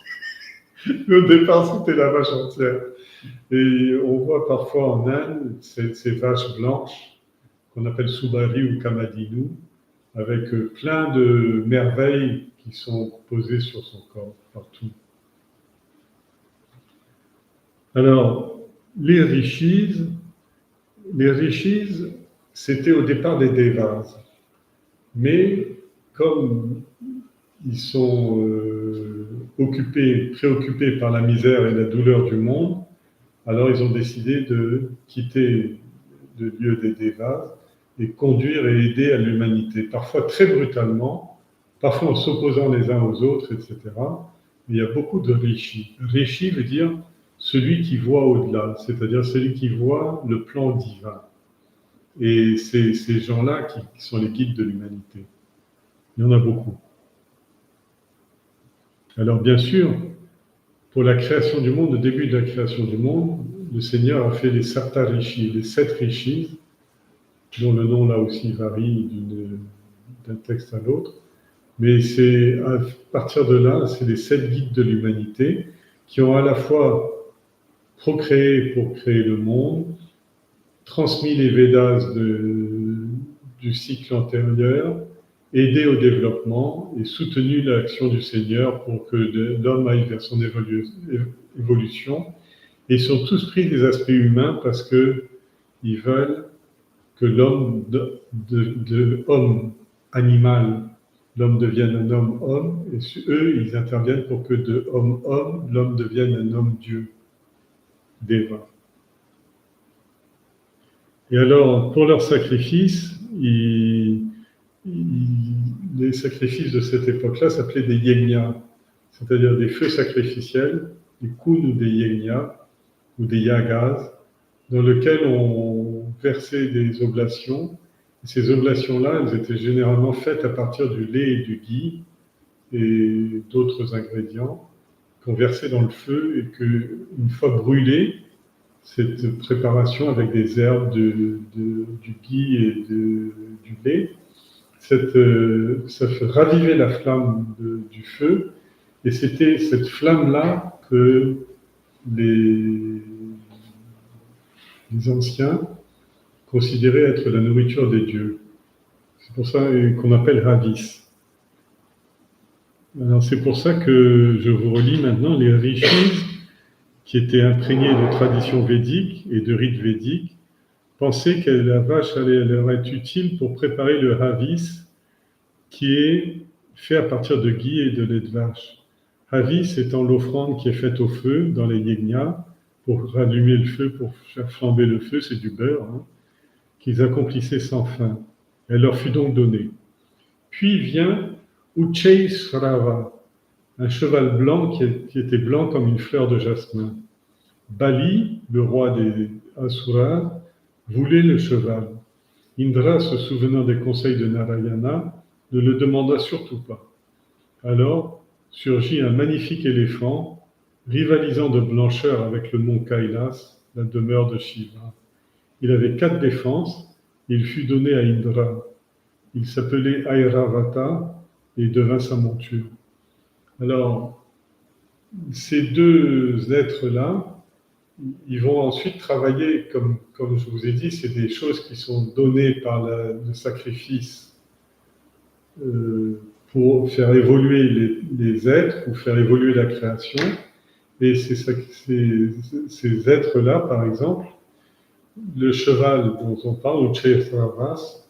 Au départ, c'était la vache entière. Et on voit parfois en Inde ces vaches blanches qu'on appelle Subari ou Kamadhenu, avec plein de merveilles qui sont posées sur son corps, partout. Alors, les rishis, c'était au départ des devas. Mais comme ils sont préoccupés par la misère et la douleur du monde, alors ils ont décidé de quitter le lieu des devas et conduire et aider à l'humanité, parfois très brutalement, parfois en s'opposant les uns aux autres, etc. Mais il y a beaucoup de rishis. Rishi veut dire celui qui voit au-delà, c'est-à-dire celui qui voit le plan divin. Et c'est ces gens-là qui sont les guides de l'humanité. Il y en a beaucoup. Alors bien sûr, pour la création du monde, le début de la création du monde, le Seigneur a fait les Sapta Rishis, les 7 Rishis, dont le nom là aussi varie d'un texte à l'autre. Mais c'est à partir de là, c'est les 7 guides de l'humanité qui ont à la fois procréé pour créer le monde, transmis les Védas du cycle antérieur, aidé au développement et soutenu l'action du Seigneur pour que l'homme aille vers son évolution. Et ils sont tous pris des aspects humains parce qu'ils veulent que l'homme de homme animal, l'homme devienne un homme-homme, et eux, ils interviennent pour que de homme-homme, l'homme devienne un homme-dieu, Deva. Et alors, pour leurs sacrifices, les sacrifices de cette époque-là s'appelaient des yegnas, c'est-à-dire des feux sacrificiels, des kuns ou des yegnas, ou des yagas, dans lesquels on versait des oblations. Et ces oblations-là, elles étaient généralement faites à partir du lait et du ghee et d'autres ingrédients qu'on versait dans le feu et qu'une fois brûlée, cette préparation avec des herbes, du ghee et du lait, ça fait raviver la flamme du feu. Et c'était cette flamme-là que les anciens considéraient être la nourriture des dieux. C'est pour ça qu'on appelle Havis. Alors c'est pour ça que je vous relis maintenant les rishis qui étaient imprégnés de traditions védiques et de rites védiques, pensaient que la vache allait leur être utile pour préparer le Havis, qui est fait à partir de ghee et de lait de vache. Havis étant l'offrande qui est faite au feu dans les yegnas, pour rallumer le feu, pour faire flamber le feu, c'est du beurre, qu'ils accomplissaient sans fin. Elle leur fut donc donnée. Puis vient Ucheisrava, un cheval blanc qui était blanc comme une fleur de jasmin. Bali, le roi des Asuras, voulait le cheval. Indra, se souvenant des conseils de Narayana, ne le demanda surtout pas. Alors surgit un magnifique éléphant, rivalisant de blancheur avec le mont Kailas, la demeure de Shiva. Il avait 4 défenses, et il fut donné à Indra. Il s'appelait Airavata et devint sa monture. Alors, ces deux êtres-là, ils vont ensuite travailler, comme je vous ai dit, c'est des choses qui sont données par le sacrifice pour faire évoluer les êtres, ou faire évoluer la création. Et ces êtres-là, par exemple, le cheval dont on parle, le Chesravas,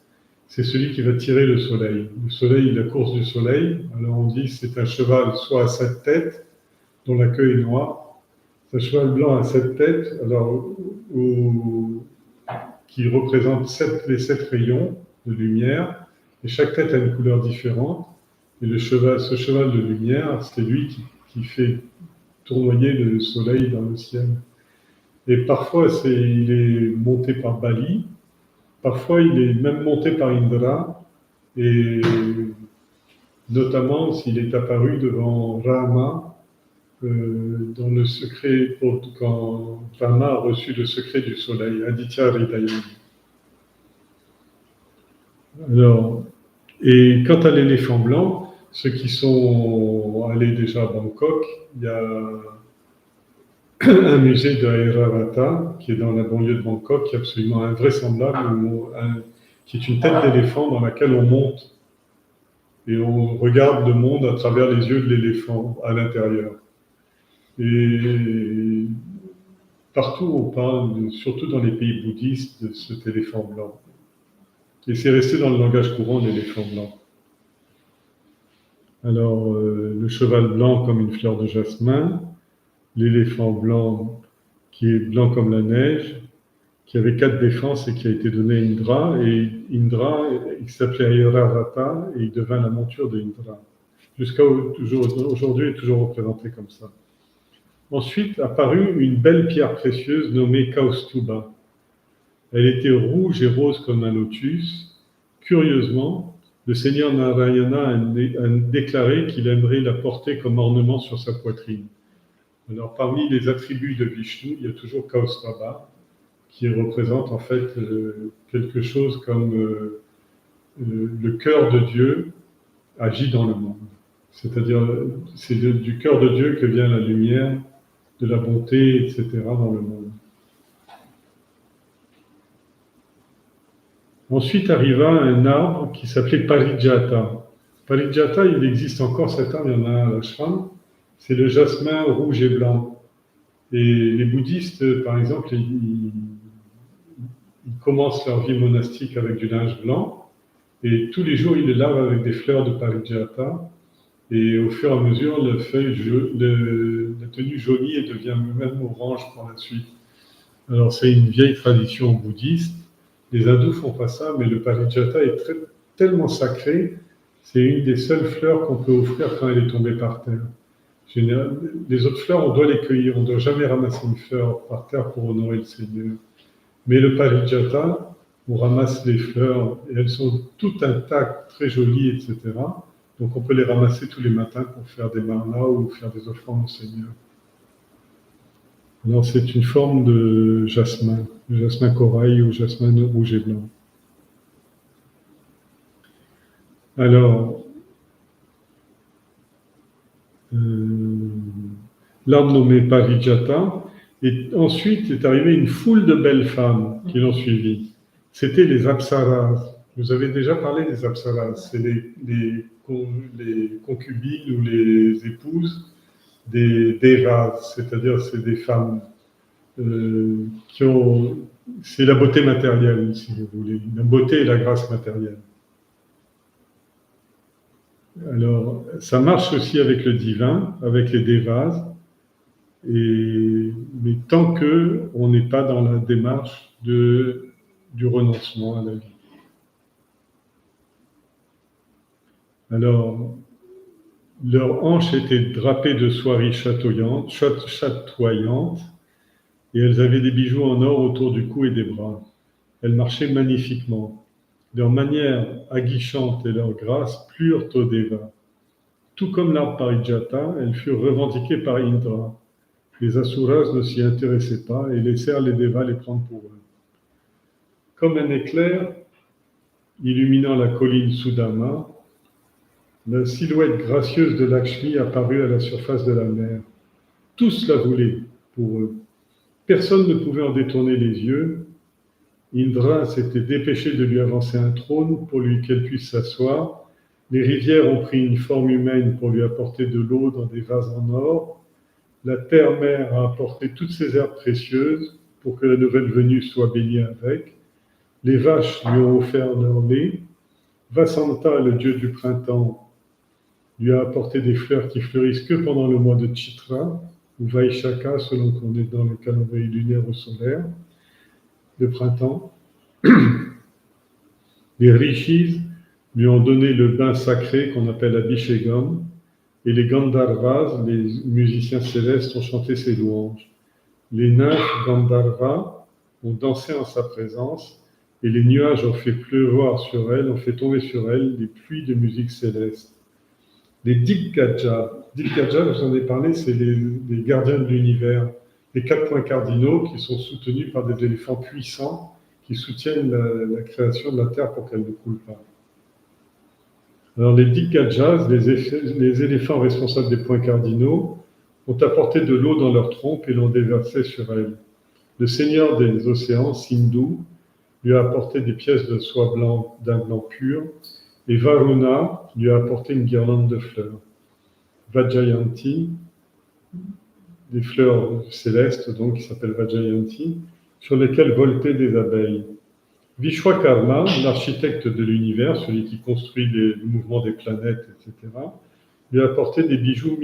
c'est celui qui va tirer le soleil. Le soleil, la course du soleil, alors on dit que c'est un cheval soit à 7 têtes, dont la queue est noire, c'est un cheval blanc à 7 têtes, alors, qui représente les 7 rayons de lumière, et chaque tête a une couleur différente. Et ce cheval de lumière, c'est lui qui fait tournoyer le soleil dans le ciel. Et parfois, il est monté par Bali, parfois il est même monté par Indra, et notamment s'il est apparu devant Rama, dans le secret, quand Rama a reçu le secret du soleil, Aditya Hridayam. Alors, et quant à l'éléphant blanc, ceux qui sont allés déjà à Bangkok, il y a un musée de Airavata qui est dans la banlieue de Bangkok, qui est absolument invraisemblable, qui est une tête d'éléphant dans laquelle on monte et on regarde le monde à travers les yeux de l'éléphant à l'intérieur. Et partout on parle, surtout dans les pays bouddhistes, de cet éléphant blanc. Et c'est resté dans le langage courant, l'éléphant blanc. Alors, le cheval blanc comme une fleur de jasmin, l'éléphant blanc qui est blanc comme la neige, qui avait 4 défenses et qui a été donné à Indra. Et Indra, il s'appelait Airavata et il devint la monture de Indra. Jusqu'à aujourd'hui, il est toujours représenté comme ça. Ensuite apparut une belle pierre précieuse nommée Kaustuba. Elle était rouge et rose comme un lotus. Curieusement, le Seigneur Narayana a déclaré qu'il aimerait la porter comme ornement sur sa poitrine. Alors, parmi les attributs de Vishnu, il y a toujours Kaustubha, qui représente en fait quelque chose comme le cœur de Dieu agit dans le monde. C'est-à-dire, c'est du cœur de Dieu que vient la lumière, de la bonté, etc. dans le monde. Ensuite arriva un arbre qui s'appelait Parijata. Parijata, il existe encore cet arbre, il y en a un à l'ashram. C'est le jasmin rouge et blanc. Et les bouddhistes, par exemple, ils commencent leur vie monastique avec du linge blanc. Et tous les jours, ils le lavent avec des fleurs de Parijata. Et au fur et à mesure, la tenue jaunie et devient même orange par la suite. Alors, c'est une vieille tradition bouddhiste. Les hindous font pas ça, mais le Parijata est tellement sacré, c'est une des seules fleurs qu'on peut offrir quand elle est tombée par terre. Les autres fleurs, on doit les cueillir, on ne doit jamais ramasser une fleur par terre pour honorer le Seigneur. Mais le Parijata, on ramasse les fleurs et elles sont toutes intactes, très jolies, etc. Donc on peut les ramasser tous les matins pour faire des marnas ou faire des offrandes au Seigneur. Alors c'est une forme de jasmin corail ou jasmin rouge et blanc. Alors, l'arbre nommé Parijata, et ensuite est arrivée une foule de belles femmes qui l'ont suivi. C'était les apsaras. Vous avez déjà parlé des apsaras, c'est les concubines ou les épouses des devas, c'est-à-dire c'est des femmes qui ont... C'est la beauté matérielle, si vous voulez, la beauté et la grâce matérielle. Alors, ça marche aussi avec le divin, avec les devas, mais tant qu'on n'est pas dans la démarche du renoncement à la vie. Alors, leurs hanches étaient drapées de soieries chatoyantes, et elles avaient des bijoux en or autour du cou et des bras. Elles marchaient magnifiquement. Leur manière aguichante et leur grâce plurent aux devas. Tout comme l'arbre Parijata, elles furent revendiquées par Indra. Les asuras ne s'y intéressaient pas et laissèrent les devas les prendre pour eux. Comme un éclair illuminant la colline Sudama, la silhouette gracieuse de Lakshmi apparut à la surface de la mer. Tous la voulaient pour eux. Personne ne pouvait en détourner les yeux. Indra s'était dépêché de lui avancer un trône pour qu'elle puisse s'asseoir. Les rivières ont pris une forme humaine pour lui apporter de l'eau dans des vases en or. La terre-mère a apporté toutes ses herbes précieuses pour que la nouvelle venue soit bénie avec. Les vaches lui ont offert leur lait. Vasanta, le dieu du printemps, lui a apporté des fleurs qui fleurissent que pendant le mois de Chitra, ou Vaishaka, selon qu'on est dans le calendrier lunaire ou solaire, le printemps. Les rishis lui ont donné le bain sacré qu'on appelle Abhishegam, et les Gandharvas, les musiciens célestes, ont chanté ses louanges. Les nymphes Gandharvas ont dansé en sa présence, et les nuages ont fait pleuvoir sur elle, ont fait tomber sur elle des pluies de musique céleste. Les Diggajas, je vous en ai parlé, c'est les gardiens de l'univers, les 4 points cardinaux qui sont soutenus par des éléphants puissants qui soutiennent la création de la Terre pour qu'elle ne coule pas. Alors les Diggajas, les éléphants responsables des points cardinaux, ont apporté de l'eau dans leur trompe et l'ont déversée sur elle. Le seigneur des océans, Sindhu, lui a apporté des pièces de soie blanc, d'un blanc pur, et Varuna lui a apporté une guirlande de fleurs. Vajjayanti, des fleurs célestes, donc, qui s'appellent Vajjayanti, sur lesquelles voltaient des abeilles. Vishwakarma, l'architecte de l'univers, celui qui construit le mouvement des planètes, etc., lui a apporté des bijoux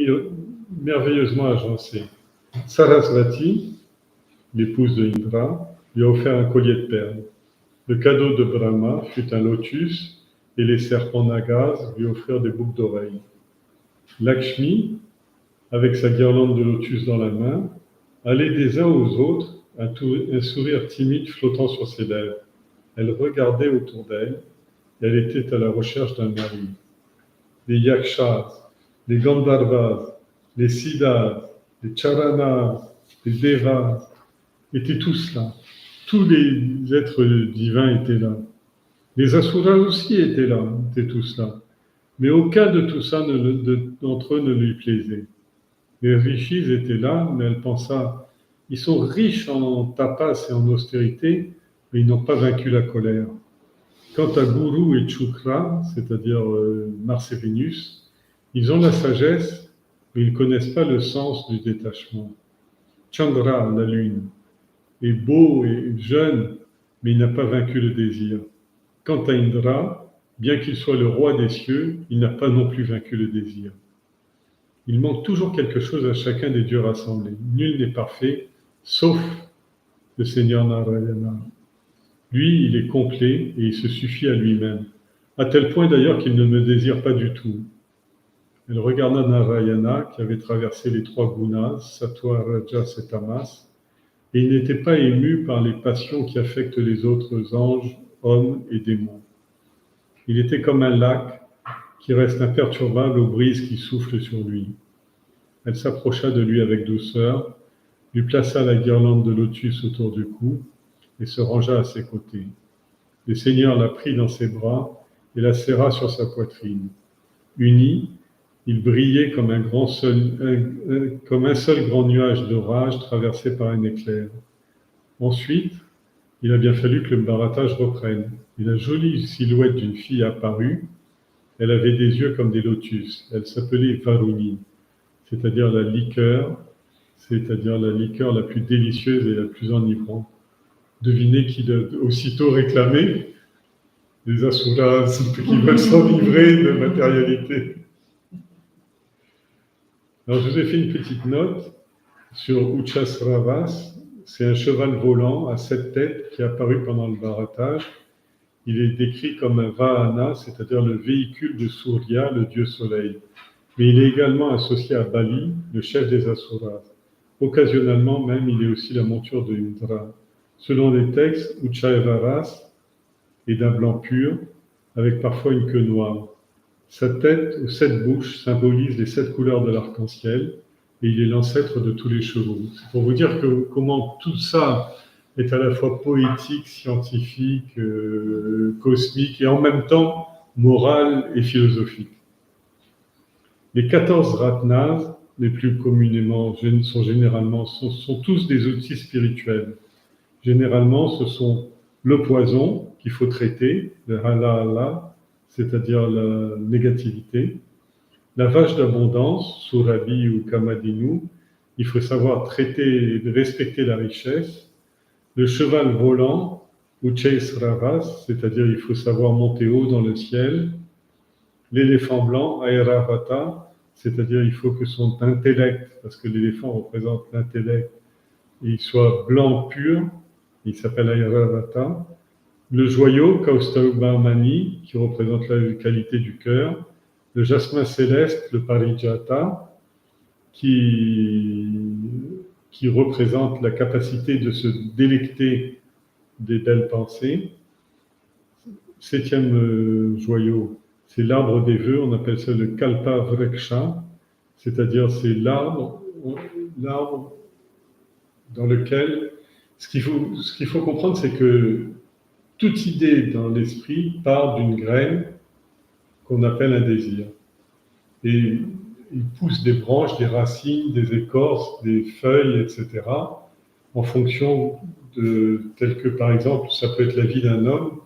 merveilleusement agencés. Sarasvati, l'épouse de Indra, lui a offert un collier de perles. Le cadeau de Brahma fut un lotus, et les serpents nagas lui offrirent des boucles d'oreilles. Lakshmi, avec sa guirlande de lotus dans la main, allait des uns aux autres, un sourire timide flottant sur ses lèvres. Elle regardait autour d'elle, et elle était à la recherche d'un mari. Les yakshas, les gandharvas, les siddhas, les charanas, les devas étaient tous là. Tous les êtres divins étaient là. Les asuras aussi étaient là, étaient tous là. Mais aucun de tout ça d'entre eux ne lui plaisait. Les rishis étaient là, mais elle pensa, ils sont riches en tapas et en austérité, mais ils n'ont pas vaincu la colère. Quant à Guru et Chukra, c'est-à-dire Mars et Vénus, ils ont la sagesse, mais ils ne connaissent pas le sens du détachement. Chandra, la lune, est beau et jeune, mais il n'a pas vaincu le désir. Quant à Indra, bien qu'il soit le roi des cieux, il n'a pas non plus vaincu le désir. Il manque toujours quelque chose à chacun des dieux rassemblés. Nul n'est parfait, sauf le Seigneur Narayana. Lui, il est complet et il se suffit à lui-même, à tel point d'ailleurs qu'il ne me désire pas du tout. Elle regarda Narayana, qui avait traversé les 3 gunas, Sattva, Rajas et Tamas, et il n'était pas ému par les passions qui affectent les autres anges, hommes et démons. Il était comme un lac qui reste imperturbable aux brises qui soufflent sur lui. Elle s'approcha de lui avec douceur, lui plaça la guirlande de lotus autour du cou et se rangea à ses côtés. Le Seigneur la prit dans ses bras et la serra sur sa poitrine. Unis, ils brillaient comme un seul grand nuage d'orage traversé par un éclair. Ensuite, il a bien fallu que le baratage reprenne. Et la jolie silhouette d'une fille apparut. Elle avait des yeux comme des lotus. Elle s'appelait Varuni, c'est-à-dire la liqueur la plus délicieuse et la plus enivrante. Devinez qui aussitôt réclamé les asuras qui veulent s'enivrer de matérialité. Alors, je vous ai fait une petite note sur Uchasravas. C'est un cheval volant à 7 têtes qui est apparu pendant le baratage. Il est décrit comme un Vahana, c'est-à-dire le véhicule de Surya, le dieu soleil. Mais il est également associé à Bali, le chef des Asuras. Occasionnellement même, il est aussi la monture de Indra. Selon les textes, Uchaivaras est d'un blanc pur, avec parfois une queue noire. Sa tête aux 7 bouches symbolise les 7 couleurs de l'arc-en-ciel, et il est l'ancêtre de tous les chevaux. C'est pour vous dire comment tout ça est à la fois poétique, scientifique, cosmique, et en même temps moral et philosophique. Les 14 ratnas, les plus communément sont tous des outils spirituels. Généralement, ce sont le poison qu'il faut traiter, le halala, c'est-à-dire la négativité, la vache d'abondance, Surabi ou Kamadinu, il faut savoir traiter et respecter la richesse, le cheval volant, Uchesravas, c'est-à-dire il faut savoir monter haut dans le ciel, l'éléphant blanc, Airavata, c'est-à-dire il faut que son intellect, parce que l'éléphant représente l'intellect, il soit blanc pur, il s'appelle Airavata. Le joyau, Kaustaubhamani, qui représente la qualité du cœur. Le jasmin céleste, le Parijata, qui représente la capacité de se délecter des belles pensées. 7e joyau, c'est l'arbre des vœux, on appelle ça le Kalpa Vriksha, c'est-à-dire c'est l'arbre dans lequel... Ce qu'il faut comprendre, c'est que toute idée dans l'esprit part d'une graine qu'on appelle un désir. Et il pousse des branches, des racines, des écorces, des feuilles, etc., en fonction tel que, par exemple, ça peut être la vie d'un homme,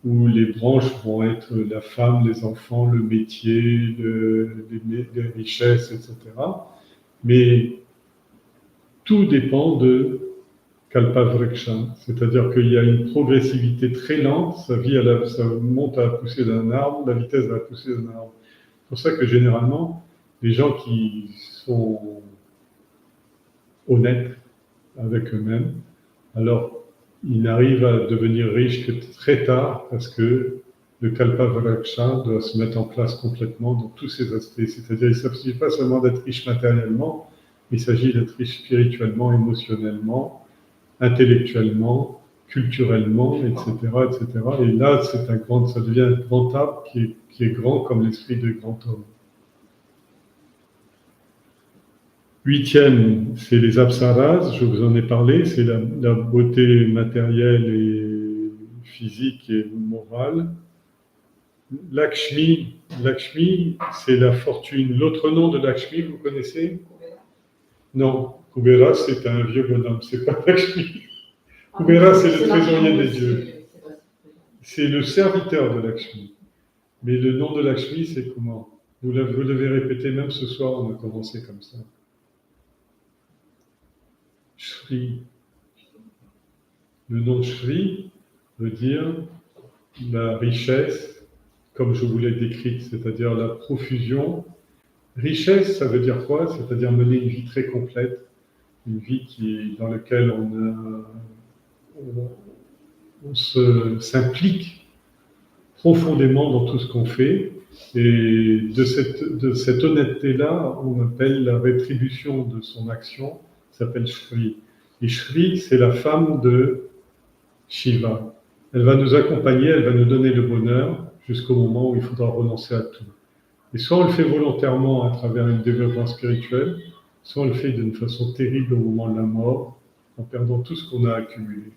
où les branches vont être la femme, les enfants, le métier, les richesses, etc. Mais tout dépend de Kalpavriksha, c'est-à-dire qu'il y a une progressivité très lente, ça monte à la poussée d'un arbre, la vitesse de la poussée d'un arbre. C'est pour ça que généralement, les gens qui sont honnêtes avec eux-mêmes, alors ils n'arrivent à devenir riches que très tard, parce que le Kalpavriksha doit se mettre en place complètement dans tous ses aspects. C'est-à-dire qu'il ne s'agit pas seulement d'être riche matériellement, il s'agit d'être riche spirituellement, émotionnellement, intellectuellement, culturellement, etc., etc. Et là, ça devient un grand arbre qui est grand comme l'esprit de grand homme. 8e, c'est les apsaras, je vous en ai parlé, c'est la beauté matérielle et physique et morale. Lakshmi, c'est la fortune. L'autre nom de Lakshmi, vous connaissez? Non, Kubera, c'est un vieux bonhomme, c'est pas Lakshmi. Kubera, c'est le trésorier des dieux. c'est le serviteur de Lakshmi. Mais le nom de Lakshmi, c'est comment? Vous l'avez répété même ce soir, on a commencé comme ça. Shri. Le nom Shri veut dire la richesse, comme je vous l'ai décrite, c'est-à-dire la profusion. Richesse, ça veut dire quoi? C'est-à-dire mener une vie très complète, une vie dans laquelle on s'implique profondément dans tout ce qu'on fait. Et de cette honnêteté-là, on appelle la rétribution de son action, ça s'appelle Shri. Et Shri, c'est la femme de Shiva. Elle va nous accompagner, elle va nous donner le bonheur jusqu'au moment où il faudra renoncer à tout. Et soit on le fait volontairement à travers un développement spirituel, soit on le fait d'une façon terrible au moment de la mort, en perdant tout ce qu'on a accumulé.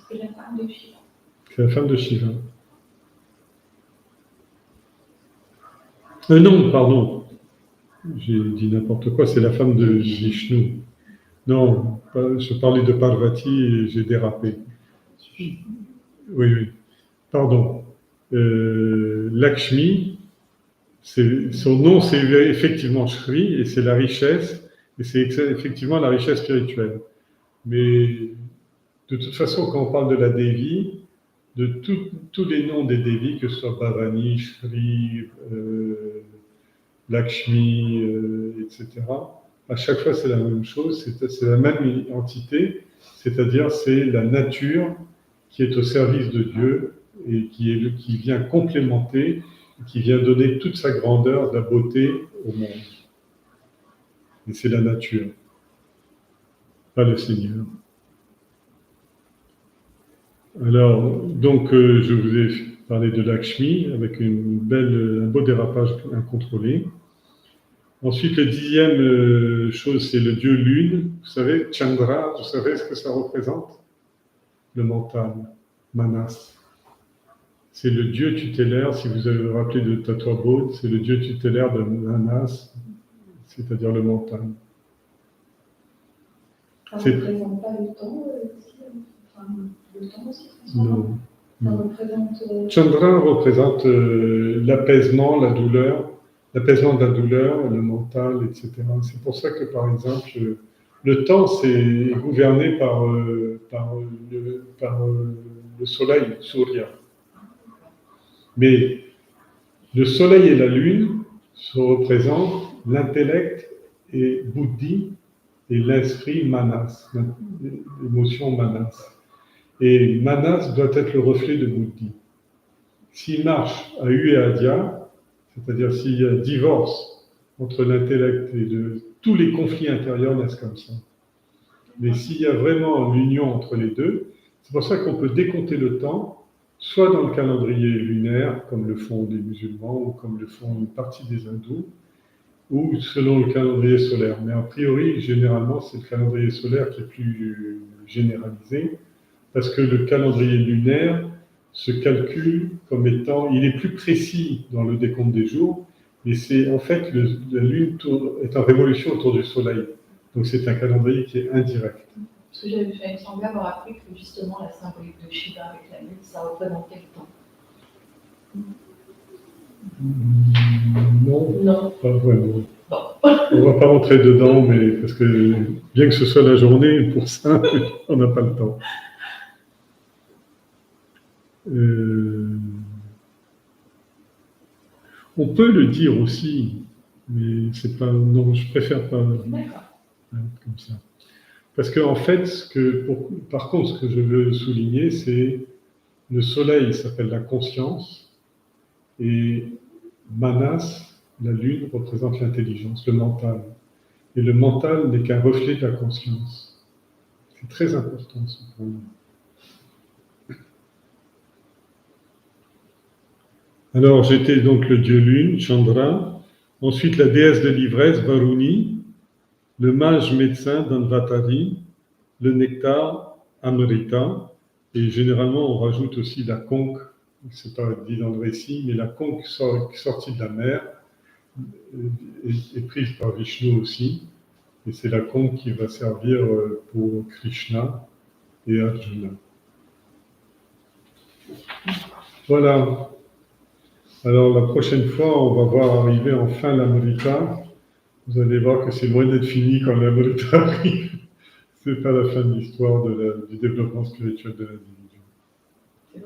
C'est la femme de Shiva. C'est la femme de Shiva. Non, pardon. J'ai dit n'importe quoi, c'est la femme de Vishnu. Non, je parlais de Parvati et j'ai dérapé. Oui. Pardon. Lakshmi, son nom c'est effectivement Shri et c'est la richesse, et c'est effectivement la richesse spirituelle. Mais de toute façon, quand on parle de la Devi, de tous les noms des Devis, que ce soit Bhavani, Shri, Lakshmi, etc., à chaque fois c'est la même chose, c'est la même entité, c'est-à-dire c'est la nature qui est au service de Dieu et qui vient complémenter, qui vient donner toute sa grandeur, de la beauté au monde. Et c'est la nature, pas le Seigneur. Alors, donc, je vous ai parlé de Lakshmi avec un beau dérapage incontrôlé. Ensuite, le 10e chose, c'est le dieu lune. Vous savez, Chandra, vous savez ce que ça représente? Le mental, Manas. C'est le dieu tutélaire, si vous avez rappelé de Tattva-Bodh, c'est le dieu tutélaire de Manas, c'est-à-dire le mental. Ça ne représente pas le temps le temps aussi, non. Ça représente... Chandra représente l'apaisement, la douleur, l'apaisement de la douleur, le mental, etc. C'est pour ça que, par exemple, le temps, c'est gouverné par le soleil, Surya. Mais le soleil et la lune se représentent l'intellect et Buddhi et l'esprit Manas, l'émotion Manas. Et Manas doit être le reflet de Buddhi. S'il marche à U et à Dia, c'est-à-dire s'il y a divorce entre l'intellect et tous les conflits intérieurs naissent comme ça. Mais s'il y a vraiment l'union entre les deux, c'est pour ça qu'on peut décompter le temps, soit dans le calendrier lunaire, comme le font les musulmans, ou comme le font une partie des hindous, ou selon le calendrier solaire. Mais a priori, généralement, c'est le calendrier solaire qui est plus généralisé, parce que le calendrier lunaire se calcule comme étant, il est plus précis dans le décompte des jours, mais c'est en fait, la Lune est en révolution autour du Soleil. Donc c'est un calendrier qui est indirect. Parce que il me semblait avoir appris que justement la symbolique de Shiva avec la Lune, ça représentait le temps. Non, pas vraiment. Bon. On ne va pas rentrer dedans, mais parce que bien que ce soit la journée, pour ça, on n'a pas le temps. On peut le dire aussi, mais c'est pas. Non, je préfère pas comme ça. Parce qu'en fait, par contre, ce que je veux souligner, c'est le soleil s'appelle la conscience et Manas, la lune, représente l'intelligence, le mental. Et le mental n'est qu'un reflet de la conscience. C'est très important ce point. Alors, j'étais donc le dieu lune, Chandra. Ensuite, la déesse de l'ivresse, Varuni. Le mage médecin, Dhanvatari. Le nectar, Amrita. Et généralement, on rajoute aussi la conque. C'est pas dit dans le récit, mais la conque sortie de la mer est prise par Vishnu aussi. Et c'est la conque qui va servir pour Krishna et Arjuna. Voilà. Alors la prochaine fois, on va voir arriver enfin l'Amrita. Vous allez voir que c'est loin d'être fini quand l'Amrita arrive. C'est pas la fin de l'histoire du développement spirituel de l'individu.